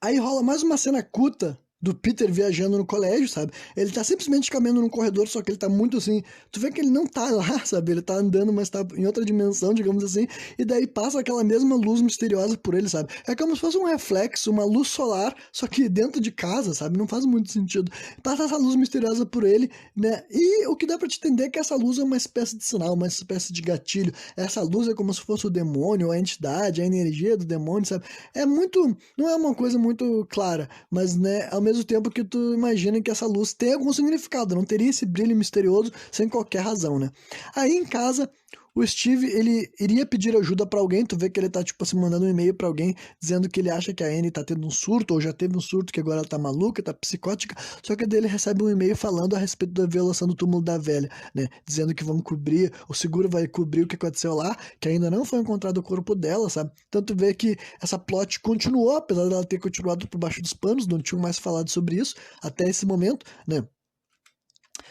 Aí rola mais uma cena curta do Peter viajando no colégio, sabe? Ele tá simplesmente caminhando num corredor, só que ele tá muito assim. Tu vê que ele não tá lá, sabe? Ele tá andando, mas tá em outra dimensão, digamos assim. E daí passa aquela mesma luz misteriosa por ele, sabe? É como se fosse um reflexo, uma luz solar, só que dentro de casa, sabe? Não faz muito sentido. Passa essa luz misteriosa por ele, né? E o que dá pra te entender é que essa luz é uma espécie de sinal, uma espécie de gatilho. Essa luz é como se fosse o demônio, a entidade, a energia do demônio, sabe? É muito. Não é uma coisa muito clara, mas, né? Ao mesmo tempo que tu imagina que essa luz tem algum significado, não teria esse brilho misterioso sem qualquer razão, né? Aí em casa, O Steve, ele iria pedir ajuda pra alguém, tu vê que ele tá, tipo assim, mandando um e-mail pra alguém, dizendo que ele acha que a Anne tá tendo um surto, ou já teve um surto, que agora ela tá maluca, tá psicótica, só que daí ele recebe um e-mail falando a respeito da violação do túmulo da velha, né, dizendo que vão cobrir, o seguro vai cobrir o que aconteceu lá, que ainda não foi encontrado o corpo dela, sabe? Então tu vê que essa plot continuou, apesar dela ter continuado por baixo dos panos, não tinham mais falado sobre isso, até esse momento, né?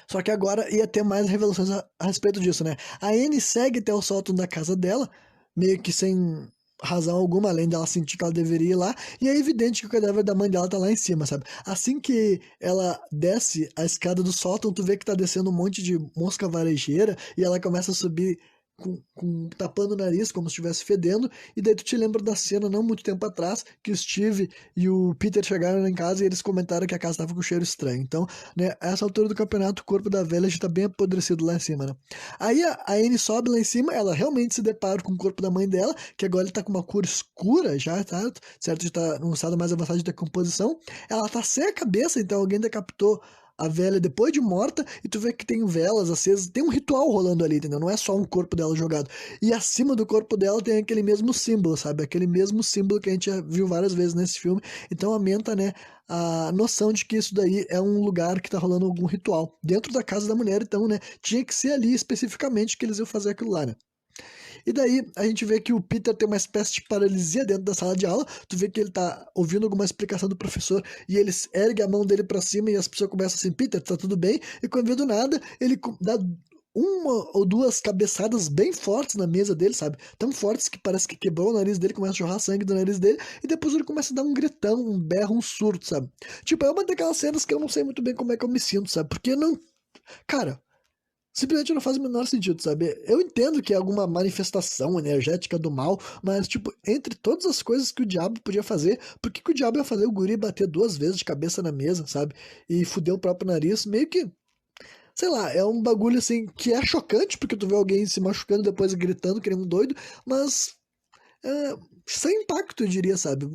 Só que agora ia ter mais revelações a respeito disso, né? A Anne segue até o sótão da casa dela, meio que sem razão alguma, além dela sentir que ela deveria ir lá, e é evidente que o cadáver da mãe dela tá lá em cima, sabe? Assim que ela desce a escada do sótão, tu vê que tá descendo um monte de mosca varejeira, e ela começa a subir tapando o nariz, como se estivesse fedendo, e daí tu te lembra da cena não muito tempo atrás, que o Steve e o Peter chegaram em casa e eles comentaram que a casa tava com cheiro estranho. Então, né, a essa altura do campeonato, o corpo da velha já tá bem apodrecido lá em cima, né? Aí a Anne sobe lá em cima, ela realmente se depara com o corpo da mãe dela, que agora ele tá com uma cor escura já, tá? Certo? Já tá num estado mais avançado de decomposição. Ela tá sem a cabeça, então alguém decapitou a velha depois de morta, e tu vê que tem velas acesas, tem um ritual rolando ali, entendeu? Não é só um corpo dela jogado. E acima do corpo dela tem aquele mesmo símbolo, sabe? Aquele mesmo símbolo que a gente já viu várias vezes nesse filme. Então aumenta, né, a noção de que isso daí é um lugar que tá rolando algum ritual. Dentro da casa da mulher, então, né, tinha que ser ali especificamente que eles iam fazer aquilo lá, né? E daí a gente vê que o Peter tem uma espécie de paralisia dentro da sala de aula. Tu vê que ele tá ouvindo alguma explicação do professor e ele ergue a mão dele pra cima e as pessoas começam assim, Peter, tá tudo bem? E quando vê do nada, ele dá uma ou duas cabeçadas bem fortes na mesa dele, sabe? Tão fortes que parece que quebrou o nariz dele, começa a jorrar sangue do nariz dele, e depois ele começa a dar um gritão, um berro, um surto, sabe? Tipo, é uma daquelas cenas que eu não sei muito bem como é que eu me sinto, sabe? Porque não. Cara, simplesmente não faz o menor sentido, sabe? Eu entendo que é alguma manifestação energética do mal, mas, tipo, entre todas as coisas que o diabo podia fazer, por que que o diabo ia fazer o guri bater duas vezes de cabeça na mesa, sabe? E fuder o próprio nariz? Meio que, sei lá, é um bagulho assim que é chocante, porque tu vê alguém se machucando depois gritando que nem um doido, mas sem impacto, eu diria, sabe?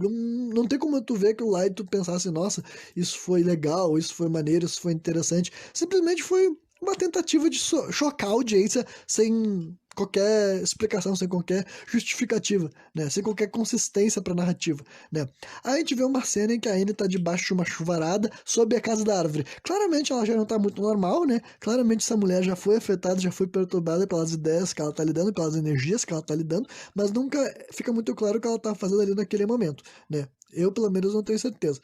Não tem como tu ver aquilo lá e tu pensar assim, nossa, isso foi legal, isso foi maneiro, isso foi interessante. Simplesmente foi uma tentativa de chocar a audiência sem qualquer explicação, sem qualquer justificativa, né? Sem qualquer consistência pra narrativa, né? Aí a gente vê uma cena em que a Anne tá debaixo de uma chuvarada sob a casa da árvore. Claramente ela já não tá muito normal, né? Claramente essa mulher já foi afetada, já foi perturbada pelas ideias que ela tá lidando, pelas energias que ela tá lidando, mas nunca fica muito claro o que ela tá fazendo ali naquele momento, né? Eu, pelo menos, não tenho certeza.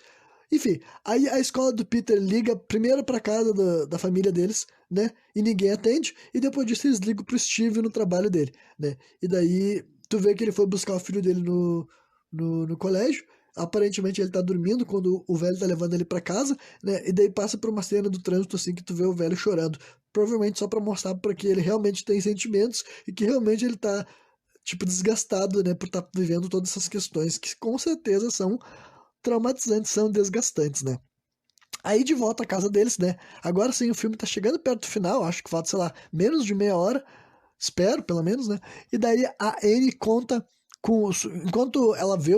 Enfim, aí a escola do Peter liga primeiro pra casa da família deles, né? E ninguém atende, e depois disso eles ligam pro Steve no trabalho dele, né? E daí tu vê que ele foi buscar o filho dele no colégio. Aparentemente ele tá dormindo quando o velho tá levando ele pra casa, né? E daí passa por uma cena do trânsito assim que tu vê o velho chorando. Provavelmente só pra mostrar pra que ele realmente tem sentimentos e que realmente ele tá, tipo, desgastado, né? Por estar tá vivendo todas essas questões que com certeza são traumatizantes, são desgastantes, né? Aí de volta à casa deles, né? Agora sim, o filme tá chegando perto do final, acho que falta, sei lá, menos de meia hora, espero, pelo menos, né? E daí a Anne conta enquanto ela vê,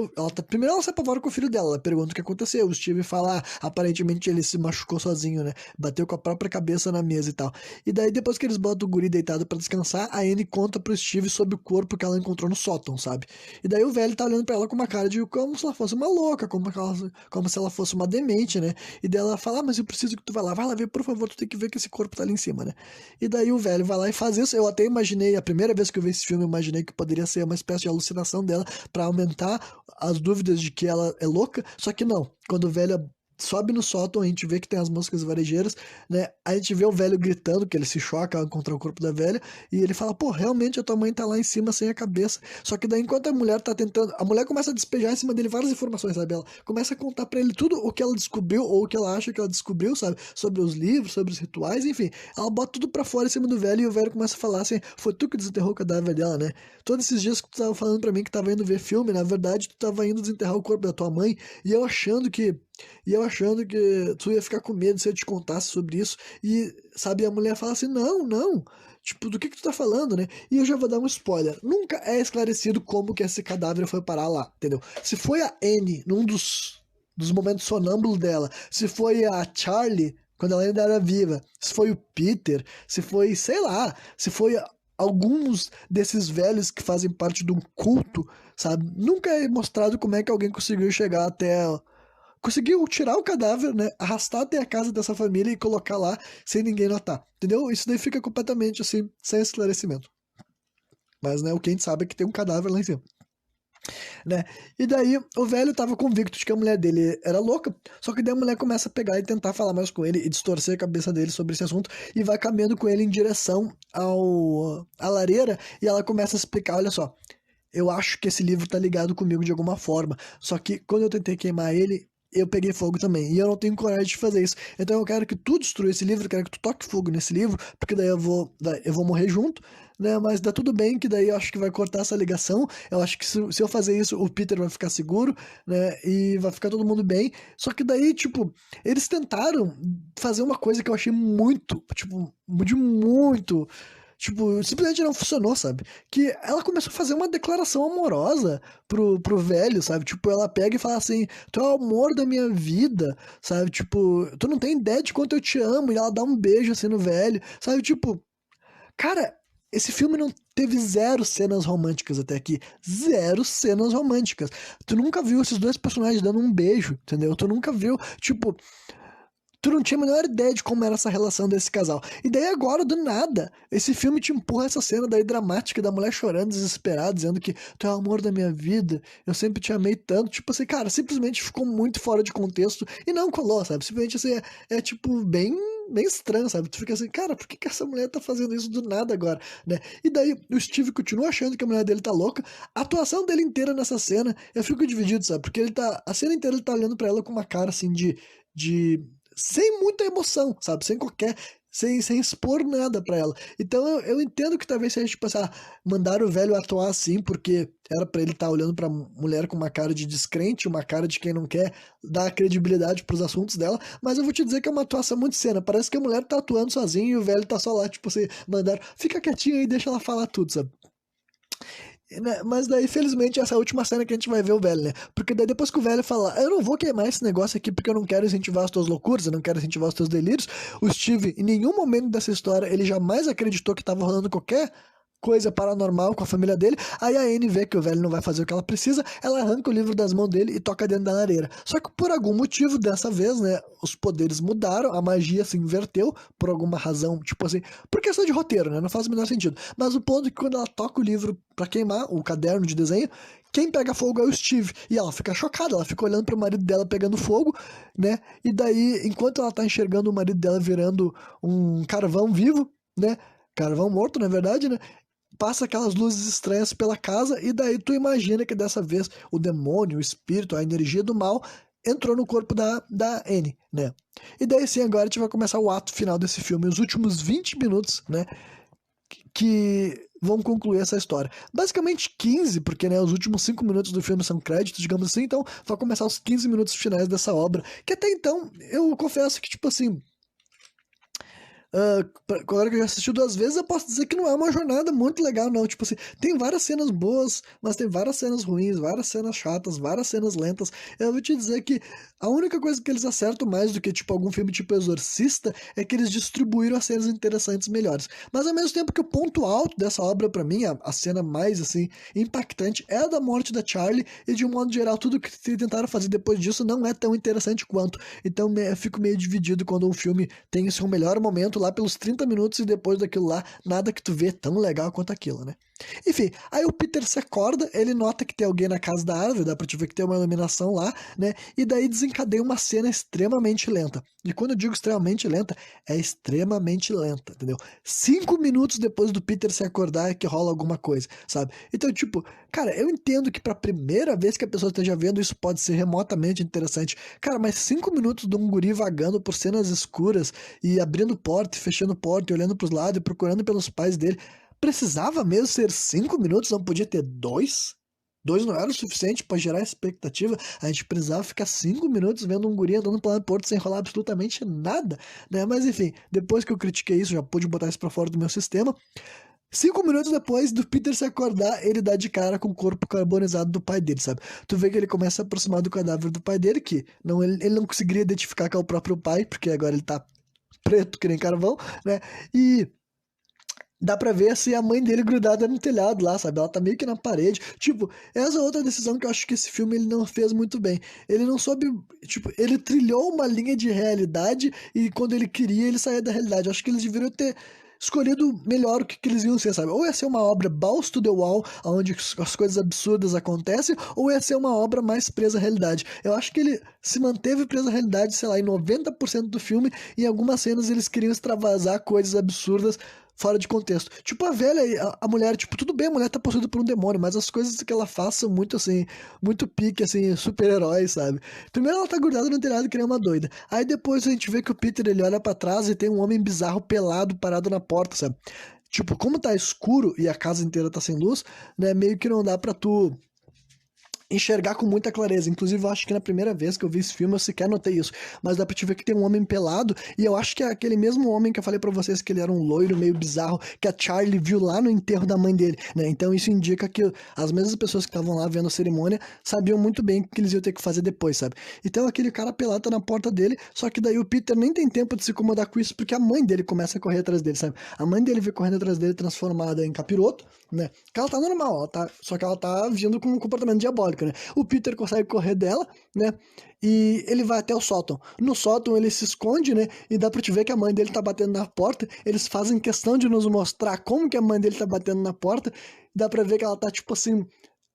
primeiro ela se apavora com o filho dela, ela pergunta o que aconteceu, o Steve fala, aparentemente ele se machucou sozinho, né? Bateu com a própria cabeça na mesa e tal. E daí depois que eles botam o guri deitado pra descansar, a Anne conta pro Steve sobre o corpo que ela encontrou no sótão, sabe? E daí o velho tá olhando pra ela com uma cara de como se ela fosse uma louca, como se ela fosse uma demente, né? E daí ela fala, mas eu preciso que tu vai lá ver, por favor, tu tem que ver que esse corpo tá ali em cima, né? E daí o velho vai lá e faz isso. Eu até imaginei, a primeira vez que eu vi esse filme, eu imaginei que poderia ser uma espécie de alucinação dela para aumentar as dúvidas de que ela é louca, só que não. Quando o velho sobe no sótão, a gente vê que tem as moscas varejeiras, né? A gente vê o velho gritando, que ele se choca ao encontrar o corpo da velha, e ele fala, pô, realmente a tua mãe tá lá em cima sem a cabeça. Só que daí, enquanto a mulher tá tentando, a mulher começa a despejar em cima dele várias informações, sabe? Ela começa a contar pra ele tudo o que ela descobriu, ou o que ela acha que ela descobriu, sabe? Sobre os livros, sobre os rituais, enfim. Ela bota tudo pra fora em cima do velho, e o velho começa a falar assim, foi tu que desenterrou o cadáver dela, né? Todos esses dias que tu tava falando pra mim que tava indo ver filme, na verdade, tu tava indo desenterrar o corpo da tua mãe, e eu achando que tu ia ficar com medo se eu te contasse sobre isso. E, sabe, a mulher fala assim: não, não. Tipo, do que tu tá falando, né? E eu já vou dar um spoiler. Nunca é esclarecido como que esse cadáver foi parar lá, entendeu? Se foi a Anne num dos momentos sonâmbulos dela, se foi a Charlie quando ela ainda era viva, se foi o Peter, se foi, sei lá, se foi alguns desses velhos que fazem parte de um culto, sabe? Nunca é mostrado como é que alguém conseguiu chegar até. Conseguiu tirar o cadáver, né? Arrastar até a casa dessa família e colocar lá sem ninguém notar. Entendeu? Isso daí fica completamente assim, sem esclarecimento. Mas, né, o que a gente sabe é que tem um cadáver lá em cima. Né? E daí o velho tava convicto de que a mulher dele era louca, só que daí a mulher começa a pegar e tentar falar mais com ele e distorcer a cabeça dele sobre esse assunto e vai caminhando com ele em direção à lareira e ela começa a explicar, olha só, eu acho que esse livro tá ligado comigo de alguma forma, só que quando eu tentei queimar ele, eu peguei fogo também, e eu não tenho coragem de fazer isso. Então eu quero que tu destrua esse livro, eu quero que tu toque fogo nesse livro, porque daí eu vou morrer junto, né? Mas dá tudo bem, que daí eu acho que vai cortar essa ligação. Eu acho que se eu fazer isso, o Peter vai ficar seguro, né? E vai ficar todo mundo bem. Só que daí, tipo, eles tentaram fazer uma coisa que eu achei muito, tipo, de muito. Tipo, simplesmente não funcionou, sabe? Que ela começou a fazer uma declaração amorosa pro velho, sabe? Tipo, ela pega e fala assim: Tu é o amor da minha vida, sabe? Tipo, tu não tem ideia de quanto eu te amo. E ela dá um beijo assim no velho, sabe? Tipo, cara, esse filme não teve zero cenas românticas até aqui. Zero cenas românticas. Tu nunca viu esses dois personagens dando um beijo, entendeu? Tu nunca viu, tipo, tu não tinha a menor ideia de como era essa relação desse casal. E daí agora, do nada, esse filme te empurra essa cena daí dramática da mulher chorando, desesperada, dizendo que tu é o amor da minha vida, eu sempre te amei tanto. Tipo assim, cara, simplesmente ficou muito fora de contexto e não colou, sabe? Simplesmente assim, tipo, bem estranho, sabe? Tu fica assim, cara, por que que essa mulher tá fazendo isso do nada agora, né? E daí o Steve continua achando que a mulher dele tá louca. A atuação dele inteira nessa cena, eu fico dividido, sabe? Porque ele tá, a cena inteira ele tá olhando pra ela com uma cara assim de sem muita emoção, sabe? Sem expor nada pra ela. Então eu entendo que talvez seja tipo assim, mandar o velho atuar assim, porque era pra ele estar olhando pra mulher com uma cara de descrente, uma cara de quem não quer dar credibilidade pros assuntos dela, mas eu vou te dizer que é uma atuação muito cena. Parece que a mulher tá atuando sozinha e o velho tá só lá, tipo assim, mandar, fica quietinho aí e deixa ela falar tudo, sabe? Né? Mas daí, felizmente, essa é a última cena que a gente vai ver o velho, né? Porque daí depois que o velho fala, eu não vou queimar esse negócio aqui porque eu não quero incentivar as tuas loucuras, eu não quero incentivar os teus delírios. O Steve, em nenhum momento dessa história, ele jamais acreditou que tava rolando qualquer coisa paranormal com a família dele. Aí a Anne vê que o velho não vai fazer o que ela precisa, ela arranca o livro das mãos dele e toca dentro da lareira. Só que por algum motivo, dessa vez, né, os poderes mudaram, a magia se inverteu por alguma razão, tipo assim, por questão de roteiro, né, não faz o menor sentido. Mas o ponto é que quando ela toca o livro pra queimar, o caderno de desenho, quem pega fogo é o Steve. E ela fica chocada, ela fica olhando pro marido dela pegando fogo, né, e daí, enquanto ela tá enxergando o marido dela virando um carvão vivo, né, carvão morto, na verdade, né? Passa aquelas luzes estranhas pela casa e daí tu imagina que dessa vez o demônio, o espírito, a energia do mal entrou no corpo da Anne, né? E daí sim, agora a gente vai começar o ato final desse filme, os últimos 20 minutos, né? Que vão concluir essa história. Basicamente 15, porque né, os últimos 5 minutos do filme são créditos, digamos assim, então vai começar os 15 minutos finais dessa obra, que até então eu confesso que, tipo assim, agora que eu já assisti 2 vezes, eu posso dizer que não é uma jornada muito legal, não. Tipo assim, tem várias cenas boas, mas tem várias cenas ruins, várias cenas chatas, várias cenas lentas. Eu vou te dizer que a única coisa que eles acertam mais do que, tipo, algum filme tipo Exorcista é que eles distribuíram as cenas interessantes melhores. Mas ao mesmo tempo que o ponto alto dessa obra, pra mim, a cena mais, assim, impactante é a da morte da Charlie, e de um modo geral, tudo que tentaram fazer depois disso não é tão interessante quanto. Então eu fico meio dividido quando um filme tem o seu melhor momento lá pelos 30 minutos e depois daquilo lá, nada que tu vê tão legal quanto aquilo, né? Enfim, aí o Peter se acorda, ele nota que tem alguém na casa da árvore, dá pra te ver que tem uma iluminação lá, né? E daí desencadeia uma cena extremamente lenta. E quando eu digo extremamente lenta, é extremamente lenta, entendeu? 5 minutos depois do Peter se acordar é que rola alguma coisa, sabe? Então, tipo, cara, eu entendo que pra primeira vez que a pessoa esteja vendo isso pode ser remotamente interessante. Cara, mas 5 minutos de um guri vagando por cenas escuras e abrindo porta, e fechando porta, e olhando pros lados e procurando pelos pais dele. Precisava mesmo ser 5 minutos, não podia ter dois? Dois não era o suficiente para gerar expectativa. A gente precisava ficar 5 minutos vendo um guri andando pelo porto sem rolar absolutamente nada, né? Mas enfim, depois que eu critiquei isso, já pude botar isso pra fora do meu sistema. 5 minutos depois do Peter se acordar, ele dá de cara com o corpo carbonizado do pai dele, sabe? Tu vê que ele começa a aproximar do cadáver do pai dele, que não, ele não conseguiria identificar que é o próprio pai, porque agora ele tá preto que nem carvão, né? E dá pra ver assim a mãe dele grudada no telhado lá, sabe? Ela tá meio que na parede. Tipo, essa é outra decisão que eu acho que esse filme ele não fez muito bem. Ele não soube, tipo, ele trilhou uma linha de realidade e quando ele queria, ele saía da realidade. Eu acho que eles deveriam ter escolhido melhor o que eles iam ser, sabe? Ou ia ser uma obra balls to the wall, onde as coisas absurdas acontecem, ou ia ser uma obra mais presa à realidade. Eu acho que ele se manteve preso à realidade, sei lá, em 90% do filme, e em algumas cenas eles queriam extravasar coisas absurdas fora de contexto. Tipo, a velha, a mulher, tipo, tudo bem, a mulher tá possuída por um demônio, mas as coisas que ela faz são muito, assim, muito pique, assim, super-herói, sabe? Primeiro ela tá grudada no telhado que nem uma doida. Aí depois a gente vê que o Peter, ele olha pra trás e tem um homem bizarro pelado parado na porta, sabe? Tipo, como tá escuro e a casa inteira tá sem luz, né, meio que não dá pra tu enxergar com muita clareza. Inclusive, eu acho que na primeira vez que eu vi esse filme eu sequer notei isso. Mas dá pra te ver que tem um homem pelado, e eu acho que é aquele mesmo homem que eu falei pra vocês que ele era um loiro meio bizarro, que a Charlie viu lá no enterro da mãe dele, né? Então isso indica que as mesmas pessoas que estavam lá vendo a cerimônia sabiam muito bem o que eles iam ter que fazer depois, sabe? Então aquele cara pelado tá na porta dele, só que daí o Peter nem tem tempo de se incomodar com isso, porque a mãe dele começa a correr atrás dele, sabe? A mãe dele vem correndo atrás dele transformada em capiroto, né? Que ela tá normal, só que ela tá vindo com um comportamento diabólico, né? O Peter consegue correr dela, né? E ele vai até o sótão. No sótão ele se esconde, né? E dá pra te ver que a mãe dele tá batendo na porta. Eles fazem questão de nos mostrar como que a mãe dele tá batendo na porta. Dá pra ver que ela tá tipo assim,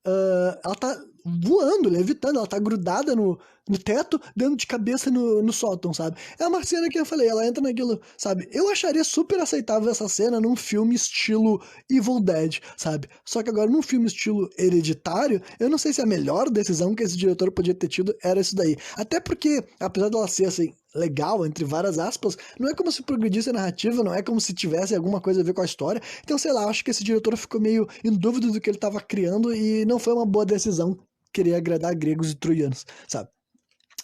ela tá voando, levitando, ela tá grudada no teto, dando de cabeça no sótão, sabe? É uma cena que eu falei, ela entra naquilo, sabe? Eu acharia super aceitável essa cena num filme estilo Evil Dead, sabe? Só que agora num filme estilo Hereditário, eu não sei se a melhor decisão que esse diretor podia ter tido era isso daí. Até porque, apesar dela ser assim, legal, entre várias aspas, não é como se progredisse a narrativa, não é como se tivesse alguma coisa a ver com a história. Então, sei lá, acho que esse diretor ficou meio em dúvida do que ele estava criando e não foi uma boa decisão querer agradar gregos e troianos, sabe?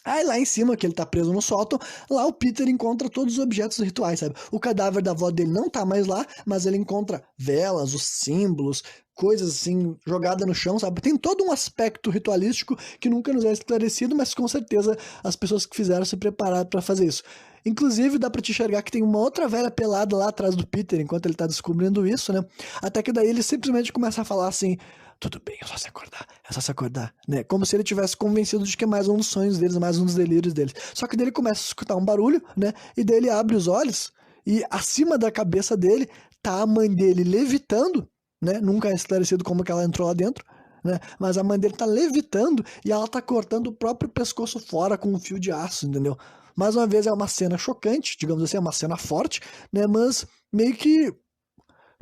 Aí lá em cima, que ele tá preso no sótão, lá o Peter encontra todos os objetos rituais, sabe? O cadáver da avó dele não tá mais lá, mas ele encontra velas, os símbolos, coisas assim, jogadas no chão, sabe? Tem todo um aspecto ritualístico que nunca nos é esclarecido, mas com certeza as pessoas que fizeram se prepararam para fazer isso. Inclusive, dá pra te enxergar que tem uma outra velha pelada lá atrás do Peter, enquanto ele tá descobrindo isso, né? Até que daí ele simplesmente começa a falar assim: tudo bem, é só se acordar, né? Como se ele tivesse convencido de que é mais um dos sonhos deles, mais um dos delírios deles. Só que daí ele começa a escutar um barulho, né? E daí ele abre os olhos e acima da cabeça dele tá a mãe dele levitando, né? Nunca é esclarecido como que ela entrou lá dentro, né? Mas a mãe dele tá levitando e ela tá cortando o próprio pescoço fora com um fio de aço, entendeu? Mais uma vez é uma cena chocante, digamos assim, é uma cena forte, né? Mas meio que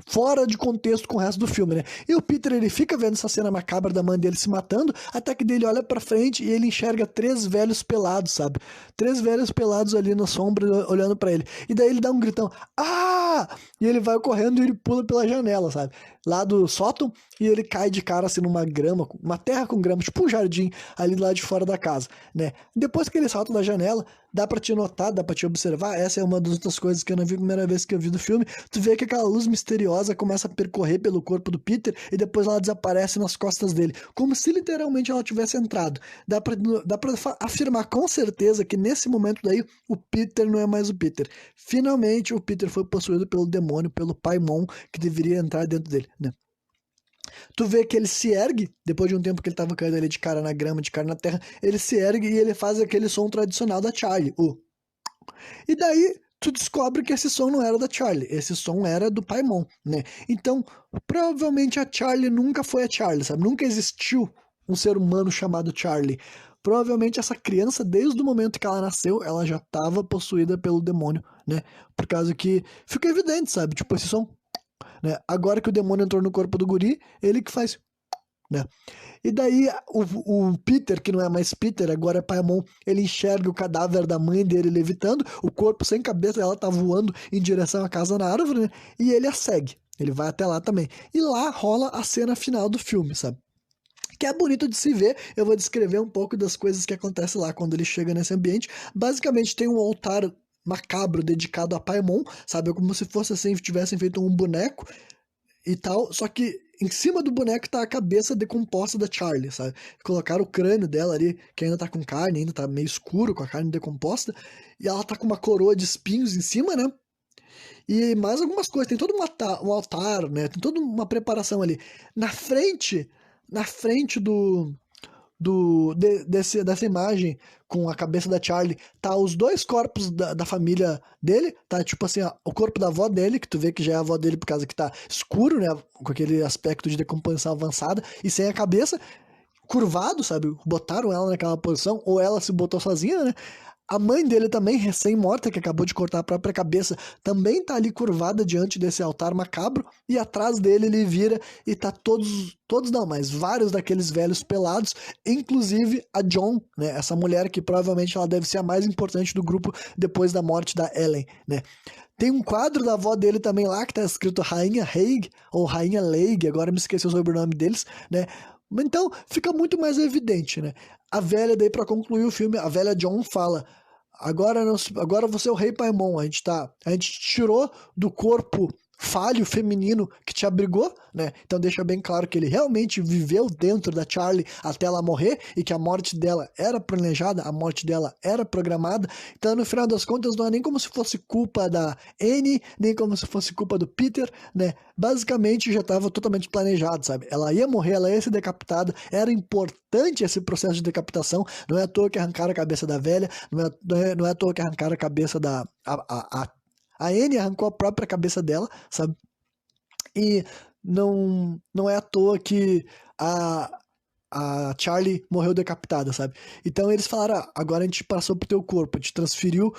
fora de contexto com o resto do filme, né? E o Peter, ele fica vendo essa cena macabra da mãe dele se matando, até que dele olha pra frente e ele enxerga três velhos pelados, sabe? Três velhos pelados ali na sombra olhando pra ele. E daí ele dá um gritão, ah! E ele vai correndo e ele pula pela janela, sabe? Lá do sótão, e ele cai de cara assim numa grama, uma terra com grama, tipo um jardim ali lá de fora da casa, né? Depois que ele salta da janela, dá pra te notar, dá pra te observar, essa é uma das outras coisas que eu não vi a primeira vez que eu vi do filme, tu vê que aquela luz misteriosa começa a percorrer pelo corpo do Peter e depois ela desaparece nas costas dele, como se literalmente ela tivesse entrado. Dá pra afirmar com certeza que nesse momento daí o Peter não é mais o Peter. Finalmente o Peter foi possuído pelo demônio, pelo Paimon, que deveria entrar dentro dele, né? Tu vê que ele se ergue, depois de um tempo que ele tava caindo ali de cara na grama, de cara na terra, ele se ergue e ele faz aquele som tradicional da Charlie, o. E daí tu descobre que esse som não era da Charlie, esse som era do Paimon, né? Então, provavelmente a Charlie nunca foi a Charlie, sabe? Nunca existiu um ser humano chamado Charlie. Provavelmente essa criança, desde o momento que ela nasceu, ela já estava possuída pelo demônio, né? Por causa que fica evidente, sabe? Tipo, esse som, né? Agora que o demônio entrou no corpo do guri, ele que faz, né? E daí o Peter, que não é mais Peter, agora é Paimon, ele enxerga o cadáver da mãe dele levitando, o corpo sem cabeça, ela tá voando em direção à casa na árvore, né? E ele a segue. Ele vai até lá também. E lá rola a cena final do filme, sabe? Que é bonito de se ver. Eu vou descrever um pouco das coisas que acontecem lá quando ele chega nesse ambiente. Basicamente tem um altar macabro dedicado a Paimon, sabe? É como se fosse assim, tivessem feito um boneco e tal, só que em cima do boneco tá a cabeça decomposta da Charlie, sabe? Colocaram o crânio dela ali, que ainda tá com carne, ainda tá meio escuro, com a carne decomposta, e ela tá com uma coroa de espinhos em cima, né? E mais algumas coisas, tem todo um altar, né? Tem toda uma preparação ali. Na frente dessa imagem com a cabeça da Charlie, tá os dois corpos da família dele, tá tipo assim, ó, o corpo da avó dele, que tu vê que já é a avó dele por causa que tá escuro, né, com aquele aspecto de decomposição avançada, e sem a cabeça, curvado, sabe, botaram ela naquela posição, ou ela se botou sozinha, né. A mãe dele também, recém-morta, que acabou de cortar a própria cabeça, também tá ali curvada diante desse altar macabro, e atrás dele ele vira e tá todos não, mas vários daqueles velhos pelados, inclusive a John, né, essa mulher que provavelmente ela deve ser a mais importante do grupo depois da morte da Ellen, né. Tem um quadro da avó dele também lá, que tá escrito Rainha Haig, ou Rainha Leigh, agora me esqueci o sobrenome deles, né. Então, fica muito mais evidente, né. A velha, daí pra concluir o filme, a velha John fala: agora você é o rei Paimon, a gente tirou do corpo falho feminino que te abrigou, né? Então deixa bem claro que ele realmente viveu dentro da Charlie até ela morrer e que a morte dela era planejada, a morte dela era programada. Então no final das contas não é nem como se fosse culpa da Annie, nem como se fosse culpa do Peter, né? Basicamente já estava totalmente planejado, sabe? Ela ia morrer, ela ia ser decapitada, era importante esse processo de decapitação, não é à toa que arrancaram a cabeça da velha, não é à toa que arrancaram a cabeça da... A Annie arrancou a própria cabeça dela, sabe? E não é à toa que a, a Charlie morreu decapitada, sabe? Então eles falaram, agora a gente passou pro teu corpo, a gente transferiu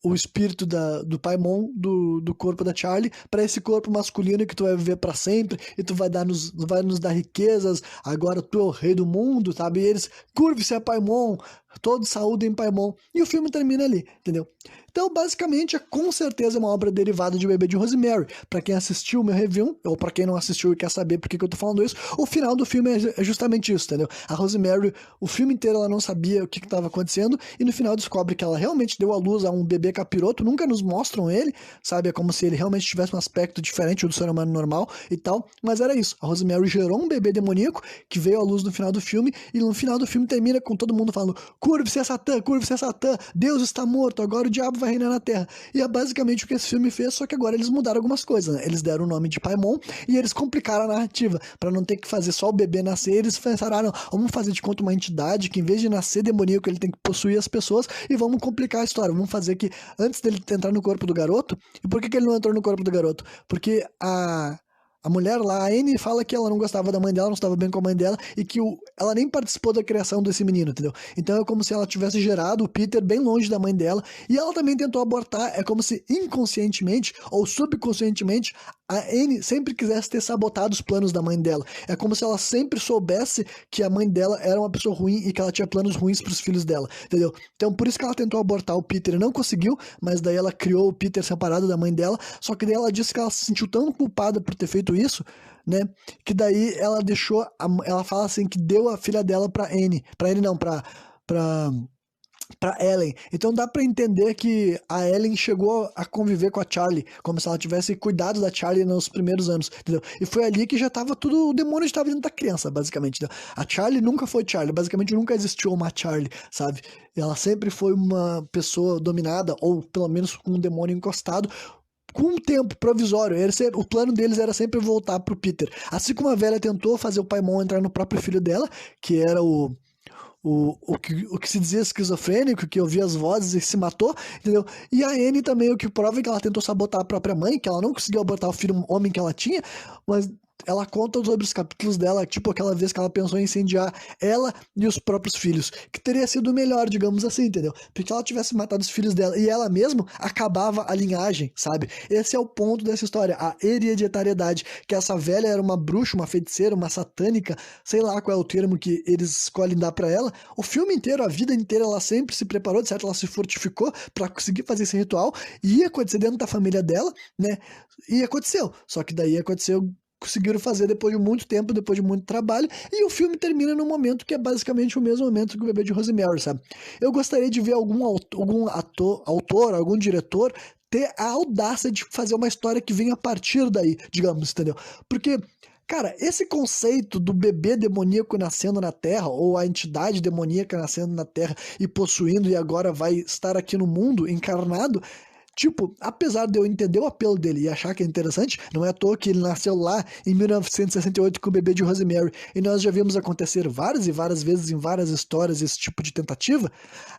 o espírito do Paimon do corpo da Charlie para esse corpo masculino que tu vai viver para sempre e tu vai nos dar riquezas, agora tu é o rei do mundo, sabe? E eles, curve-se a Paimon, todos saúdem Paimon, e o filme termina ali, entendeu? Então, basicamente, com certeza é uma obra derivada de O Bebê de Rosemary. Pra quem assistiu o meu review, ou pra quem não assistiu e quer saber por que eu tô falando isso, o final do filme é justamente isso, entendeu? A Rosemary, o filme inteiro ela não sabia o que estava acontecendo, e no final descobre que ela realmente deu à luz a um bebê capiroto, nunca nos mostram ele, sabe? É como se ele realmente tivesse um aspecto diferente do ser humano normal e tal, mas era isso. A Rosemary gerou um bebê demoníaco que veio à luz no final do filme, e no final do filme termina com todo mundo falando: curve-se a Satã, Deus está morto, agora o diabo vai reinar na Terra. E é basicamente o que esse filme fez, só que agora eles mudaram algumas coisas, né? Eles deram o nome de Paimon e eles complicaram a narrativa, para não ter que fazer só o bebê nascer. Eles pensaram, não, vamos fazer de conta uma entidade que em vez de nascer demoníaco, ele tem que possuir as pessoas, e vamos complicar a história, vamos fazer que antes dele entrar no corpo do garoto. E por que ele não entrou no corpo do garoto? Porque a mulher lá, a Annie, fala que ela não gostava da mãe dela, não estava bem com a mãe dela, e que ela nem participou da criação desse menino, entendeu? Então é como se ela tivesse gerado o Peter bem longe da mãe dela, e ela também tentou abortar, é como se inconscientemente ou subconscientemente a Annie sempre quisesse ter sabotado os planos da mãe dela. É como se ela sempre soubesse que a mãe dela era uma pessoa ruim e que ela tinha planos ruins para os filhos dela, entendeu? Então por isso que ela tentou abortar o Peter e não conseguiu, mas daí ela criou o Peter separado da mãe dela, só que daí ela disse que ela se sentiu tão culpada por ter feito isso, né, que daí ela deixou, ela fala assim que deu a filha dela pra Annie não, pra pra Ellen. Então dá pra entender que a Ellen chegou a conviver com a Charlie, como se ela tivesse cuidado da Charlie nos primeiros anos, entendeu? E foi ali que já tava tudo, o demônio estava dentro da criança, basicamente, entendeu? A Charlie nunca foi Charlie, basicamente nunca existiu uma Charlie, sabe? Ela sempre foi uma pessoa dominada, ou pelo menos com um demônio encostado, com um tempo provisório. O plano deles era sempre voltar pro Peter. Assim como a velha tentou fazer o Paimon entrar no próprio filho dela, que era o que se dizia esquizofrênico, que ouvia as vozes e se matou, entendeu? E a Annie também, o que prova é que ela tentou sabotar a própria mãe, que ela não conseguiu abortar o filho homem que ela tinha, mas ela conta sobre os capítulos dela, tipo aquela vez que ela pensou em incendiar ela e os próprios filhos, que teria sido melhor, digamos assim, entendeu? Porque ela tivesse matado os filhos dela e ela mesma acabava a linhagem, sabe? Esse é o ponto dessa história, a hereditariedade, que essa velha era uma bruxa, uma feiticeira, uma satânica, sei lá qual é o termo que eles escolhem dar pra ela. O filme inteiro, a vida inteira, ela sempre se preparou, de certo? Ela se fortificou pra conseguir fazer esse ritual, e ia acontecer dentro da família dela, né? E aconteceu, só que daí aconteceu, conseguiram fazer depois de muito tempo, depois de muito trabalho, e o filme termina num momento que é basicamente o mesmo momento que o Bebê de Rosemary, sabe? Eu gostaria de ver algum autor, algum diretor ter a audácia de fazer uma história que venha a partir daí, digamos, entendeu? Porque, cara, esse conceito do bebê demoníaco nascendo na Terra, ou a entidade demoníaca nascendo na Terra e possuindo e agora vai estar aqui no mundo encarnado, Tipo, apesar de eu entender o apelo dele e achar que é interessante, não é à toa que ele nasceu lá em 1968 com o bebê de Rosemary, e nós já vimos acontecer várias e várias vezes em várias histórias esse tipo de tentativa,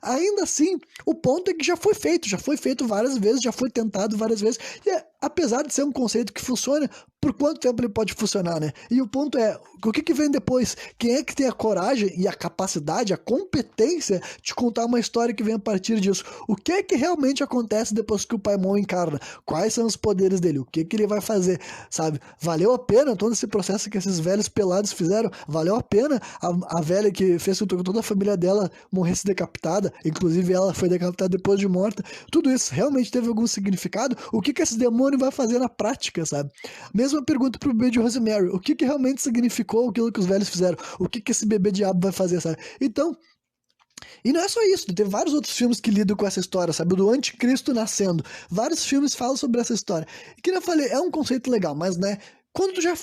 ainda assim, o ponto é que já foi feito várias vezes, já foi tentado várias vezes, e apesar de ser um conceito que funciona, por quanto tempo ele pode funcionar, né? E o ponto é, o que vem depois? Quem é que tem a coragem e a capacidade, a competência de contar uma história que vem a partir disso? O que é que realmente acontece depois que o Paimon encarna? Quais são os poderes dele? O que ele vai fazer? Sabe? Valeu a pena todo esse processo que esses velhos pelados fizeram? Valeu a pena a velha que fez com que toda a família dela morresse decapitada? Inclusive ela foi decapitada depois de morta. Tudo isso realmente teve algum significado? O que esse demônio vai fazer na prática, sabe? Mesma pergunta pro bebê de Rosemary. O que realmente significou aquilo que os velhos fizeram? O que esse bebê diabo vai fazer, sabe? Então, e não é só isso, tem vários outros filmes que lidam com essa história, sabe? O do anticristo nascendo. Vários filmes falam sobre essa história. E que eu falei, é um conceito legal, mas, né, quando tu já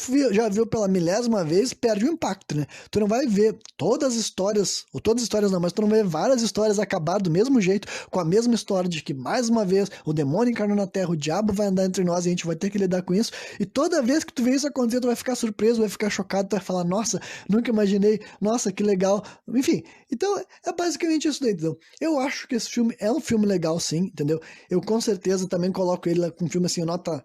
viu pela milésima vez, perde o impacto, né? Tu não vai ver todas as histórias, ou todas as histórias não, mas tu não vai ver várias histórias acabar do mesmo jeito, com a mesma história de que, mais uma vez, o demônio encarnou na Terra, o diabo vai andar entre nós e a gente vai ter que lidar com isso. E toda vez que tu vê isso acontecer, tu vai ficar surpreso, vai ficar chocado, tu vai falar, nossa, nunca imaginei, nossa, que legal. Enfim, então é basicamente isso daí, entendeu? Eu acho que esse filme é um filme legal, sim, entendeu? Eu com certeza também coloco ele com um filme assim, nota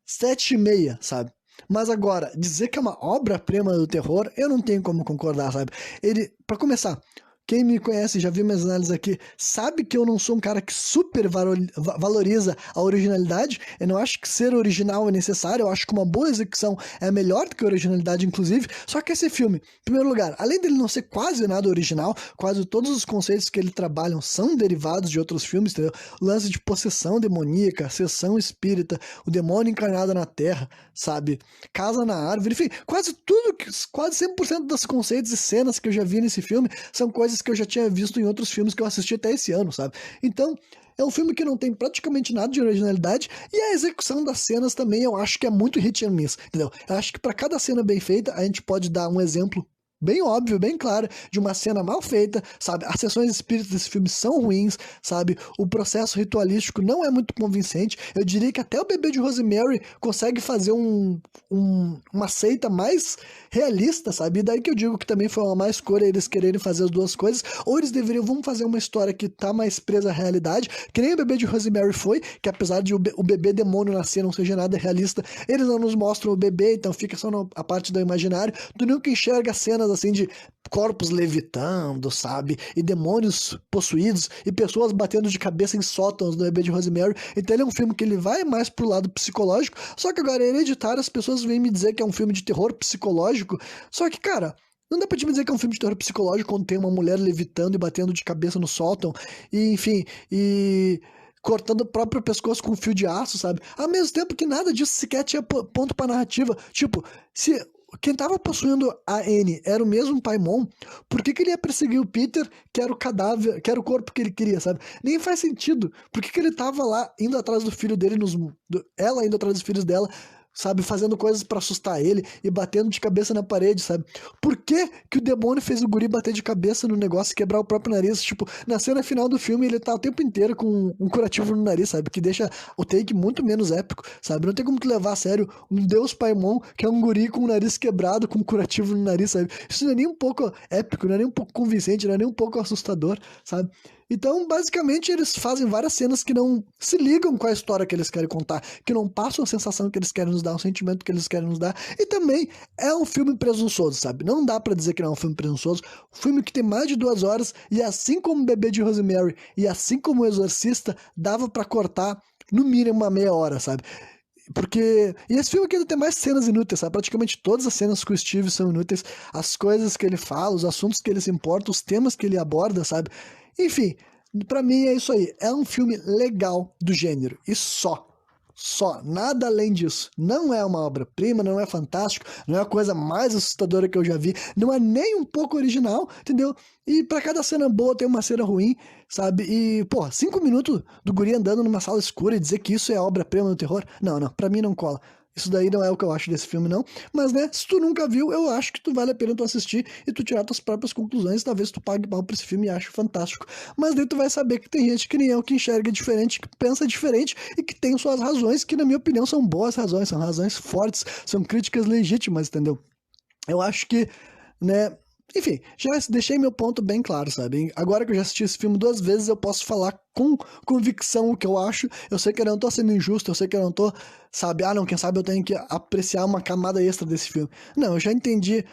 7,5, sabe? Mas agora, dizer que é uma obra-prima do terror, eu não tenho como concordar, sabe? Ele, pra começar, quem me conhece, já viu minhas análises aqui, sabe que eu não sou um cara que super valoriza a originalidade. Eu não acho que ser original é necessário, eu acho que uma boa execução é melhor do que a originalidade, inclusive. Só que esse filme, em primeiro lugar, além dele não ser quase nada original, quase todos os conceitos que ele trabalha são derivados de outros filmes, entendeu? O lance de possessão demoníaca, sessão espírita, o demônio encarnado na Terra, sabe? Casa na árvore, enfim, quase tudo, quase 100% dos conceitos e cenas que eu já vi nesse filme são coisas que eu já tinha visto em outros filmes que eu assisti até esse ano, sabe? Então, é um filme que não tem praticamente nada de originalidade e a execução das cenas também eu acho que é muito hit and miss, entendeu? Eu acho que para cada cena bem feita, a gente pode dar um exemplo bem óbvio, bem claro, de uma cena mal feita, sabe? As sessões espíritas desse filme são ruins, sabe? O processo ritualístico não é muito convincente. Eu diria que até o bebê de Rosemary consegue fazer uma seita mais realista, sabe? E daí que eu digo que também foi uma má escolha eles quererem fazer as duas coisas, ou eles deveriam, vamos fazer uma história que tá mais presa à realidade, que nem o bebê de Rosemary foi, que apesar de o bebê demônio nascer não seja nada realista, eles não nos mostram o bebê, então fica só a parte do imaginário, tu nunca enxerga cenas assim de corpos levitando, sabe? E demônios possuídos e pessoas batendo de cabeça em sótãos no bebê de Rosemary. Então ele é um filme que ele vai mais pro lado psicológico, só que agora Hereditário as pessoas vêm me dizer que é um filme de terror psicológico, só que, cara, não dá pra te dizer que é um filme de terror psicológico quando tem uma mulher levitando e batendo de cabeça no sótão, e enfim, e cortando o próprio pescoço com um fio de aço, sabe? Ao mesmo tempo que nada disso sequer tinha ponto pra narrativa. Tipo, se quem tava possuindo a Anne era o mesmo Paimon, por que ele ia perseguir o Peter, que era o cadáver, que era o corpo que ele queria, sabe? Nem faz sentido. Por que ele tava lá indo atrás do filho dele, ela indo atrás dos filhos dela, sabe, fazendo coisas pra assustar ele e batendo de cabeça na parede, sabe? Por que o demônio fez o guri bater de cabeça no negócio e quebrar o próprio nariz? Tipo, na cena final do filme ele tá o tempo inteiro com um curativo no nariz, sabe? Que deixa o take muito menos épico, sabe? Não tem como tu levar a sério um deus Paimon que é um guri com o nariz quebrado, com um curativo no nariz, sabe? Isso não é nem um pouco épico, não é nem um pouco convincente, não é nem um pouco assustador, sabe? Então, basicamente, eles fazem várias cenas que não se ligam com a história que eles querem contar, que não passam a sensação que eles querem nos dar, o sentimento que eles querem nos dar, e também é um filme presunçoso, sabe? Não dá pra dizer que não é um filme presunçoso, um filme que tem mais de 2 horas, e assim como o Bebê de Rosemary, e assim como o Exorcista, dava pra cortar no mínimo uma meia hora, sabe? Porque. E esse filme aqui ainda tem mais cenas inúteis, sabe? Praticamente todas as cenas com o Steve são inúteis. As coisas que ele fala, os assuntos que ele se importa, os temas que ele aborda, sabe? Enfim, pra mim é isso aí. É um filme legal do gênero. E só. Só. Nada além disso. Não é uma obra-prima, não é fantástico, não é a coisa mais assustadora que eu já vi. Não é nem um pouco original, entendeu? E pra cada cena boa tem uma cena ruim, sabe? E, pô, 5 minutos do guri andando numa sala escura e dizer que isso é obra-prima do terror? Não, pra mim não cola. Isso daí não é o que eu acho desse filme, não. Mas, né, se tu nunca viu, eu acho que tu vale a pena tu assistir e tu tirar tuas próprias conclusões. Talvez tu pague pau pra esse filme e ache fantástico. Mas daí tu vai saber que tem gente que nem eu, que enxerga diferente, que pensa diferente e que tem suas razões, que na minha opinião são boas razões, são razões fortes, são críticas legítimas, entendeu? Eu acho que, né, enfim, já deixei meu ponto bem claro, sabe? Agora que eu já assisti esse filme 2 vezes, eu posso falar com convicção o que eu acho. Eu sei que eu não tô sendo injusto, eu sei que eu não tô, sabe? Ah, não, quem sabe eu tenho que apreciar uma camada extra desse filme. Não, eu já entendi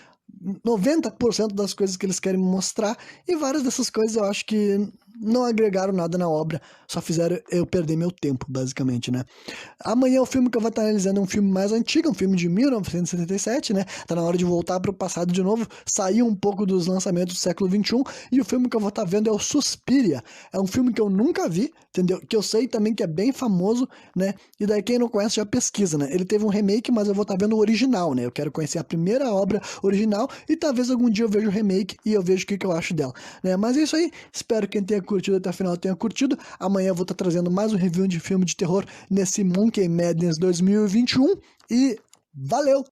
90% das coisas que eles querem mostrar e várias dessas coisas eu acho que não agregaram nada na obra, só fizeram eu perder meu tempo, basicamente, né? Amanhã o filme que eu vou estar analisando é um filme mais antigo, um filme de 1977, né? Tá na hora de voltar para o passado de novo, sair um pouco dos lançamentos do século XXI, e o filme que eu vou estar vendo é o Suspiria. É um filme que eu nunca vi, entendeu? Que eu sei também que é bem famoso, né? E daí quem não conhece já pesquisa, né? Ele teve um remake, mas eu vou estar vendo o original, né? Eu quero conhecer a primeira obra original e talvez algum dia eu veja o remake e eu vejo o que eu acho dela, né? Mas é isso aí, espero que quem tenha curtido até o final tenha curtido. Amanhã eu vou estar trazendo mais um review de filme de terror nesse Monkey Madness 2021 e valeu!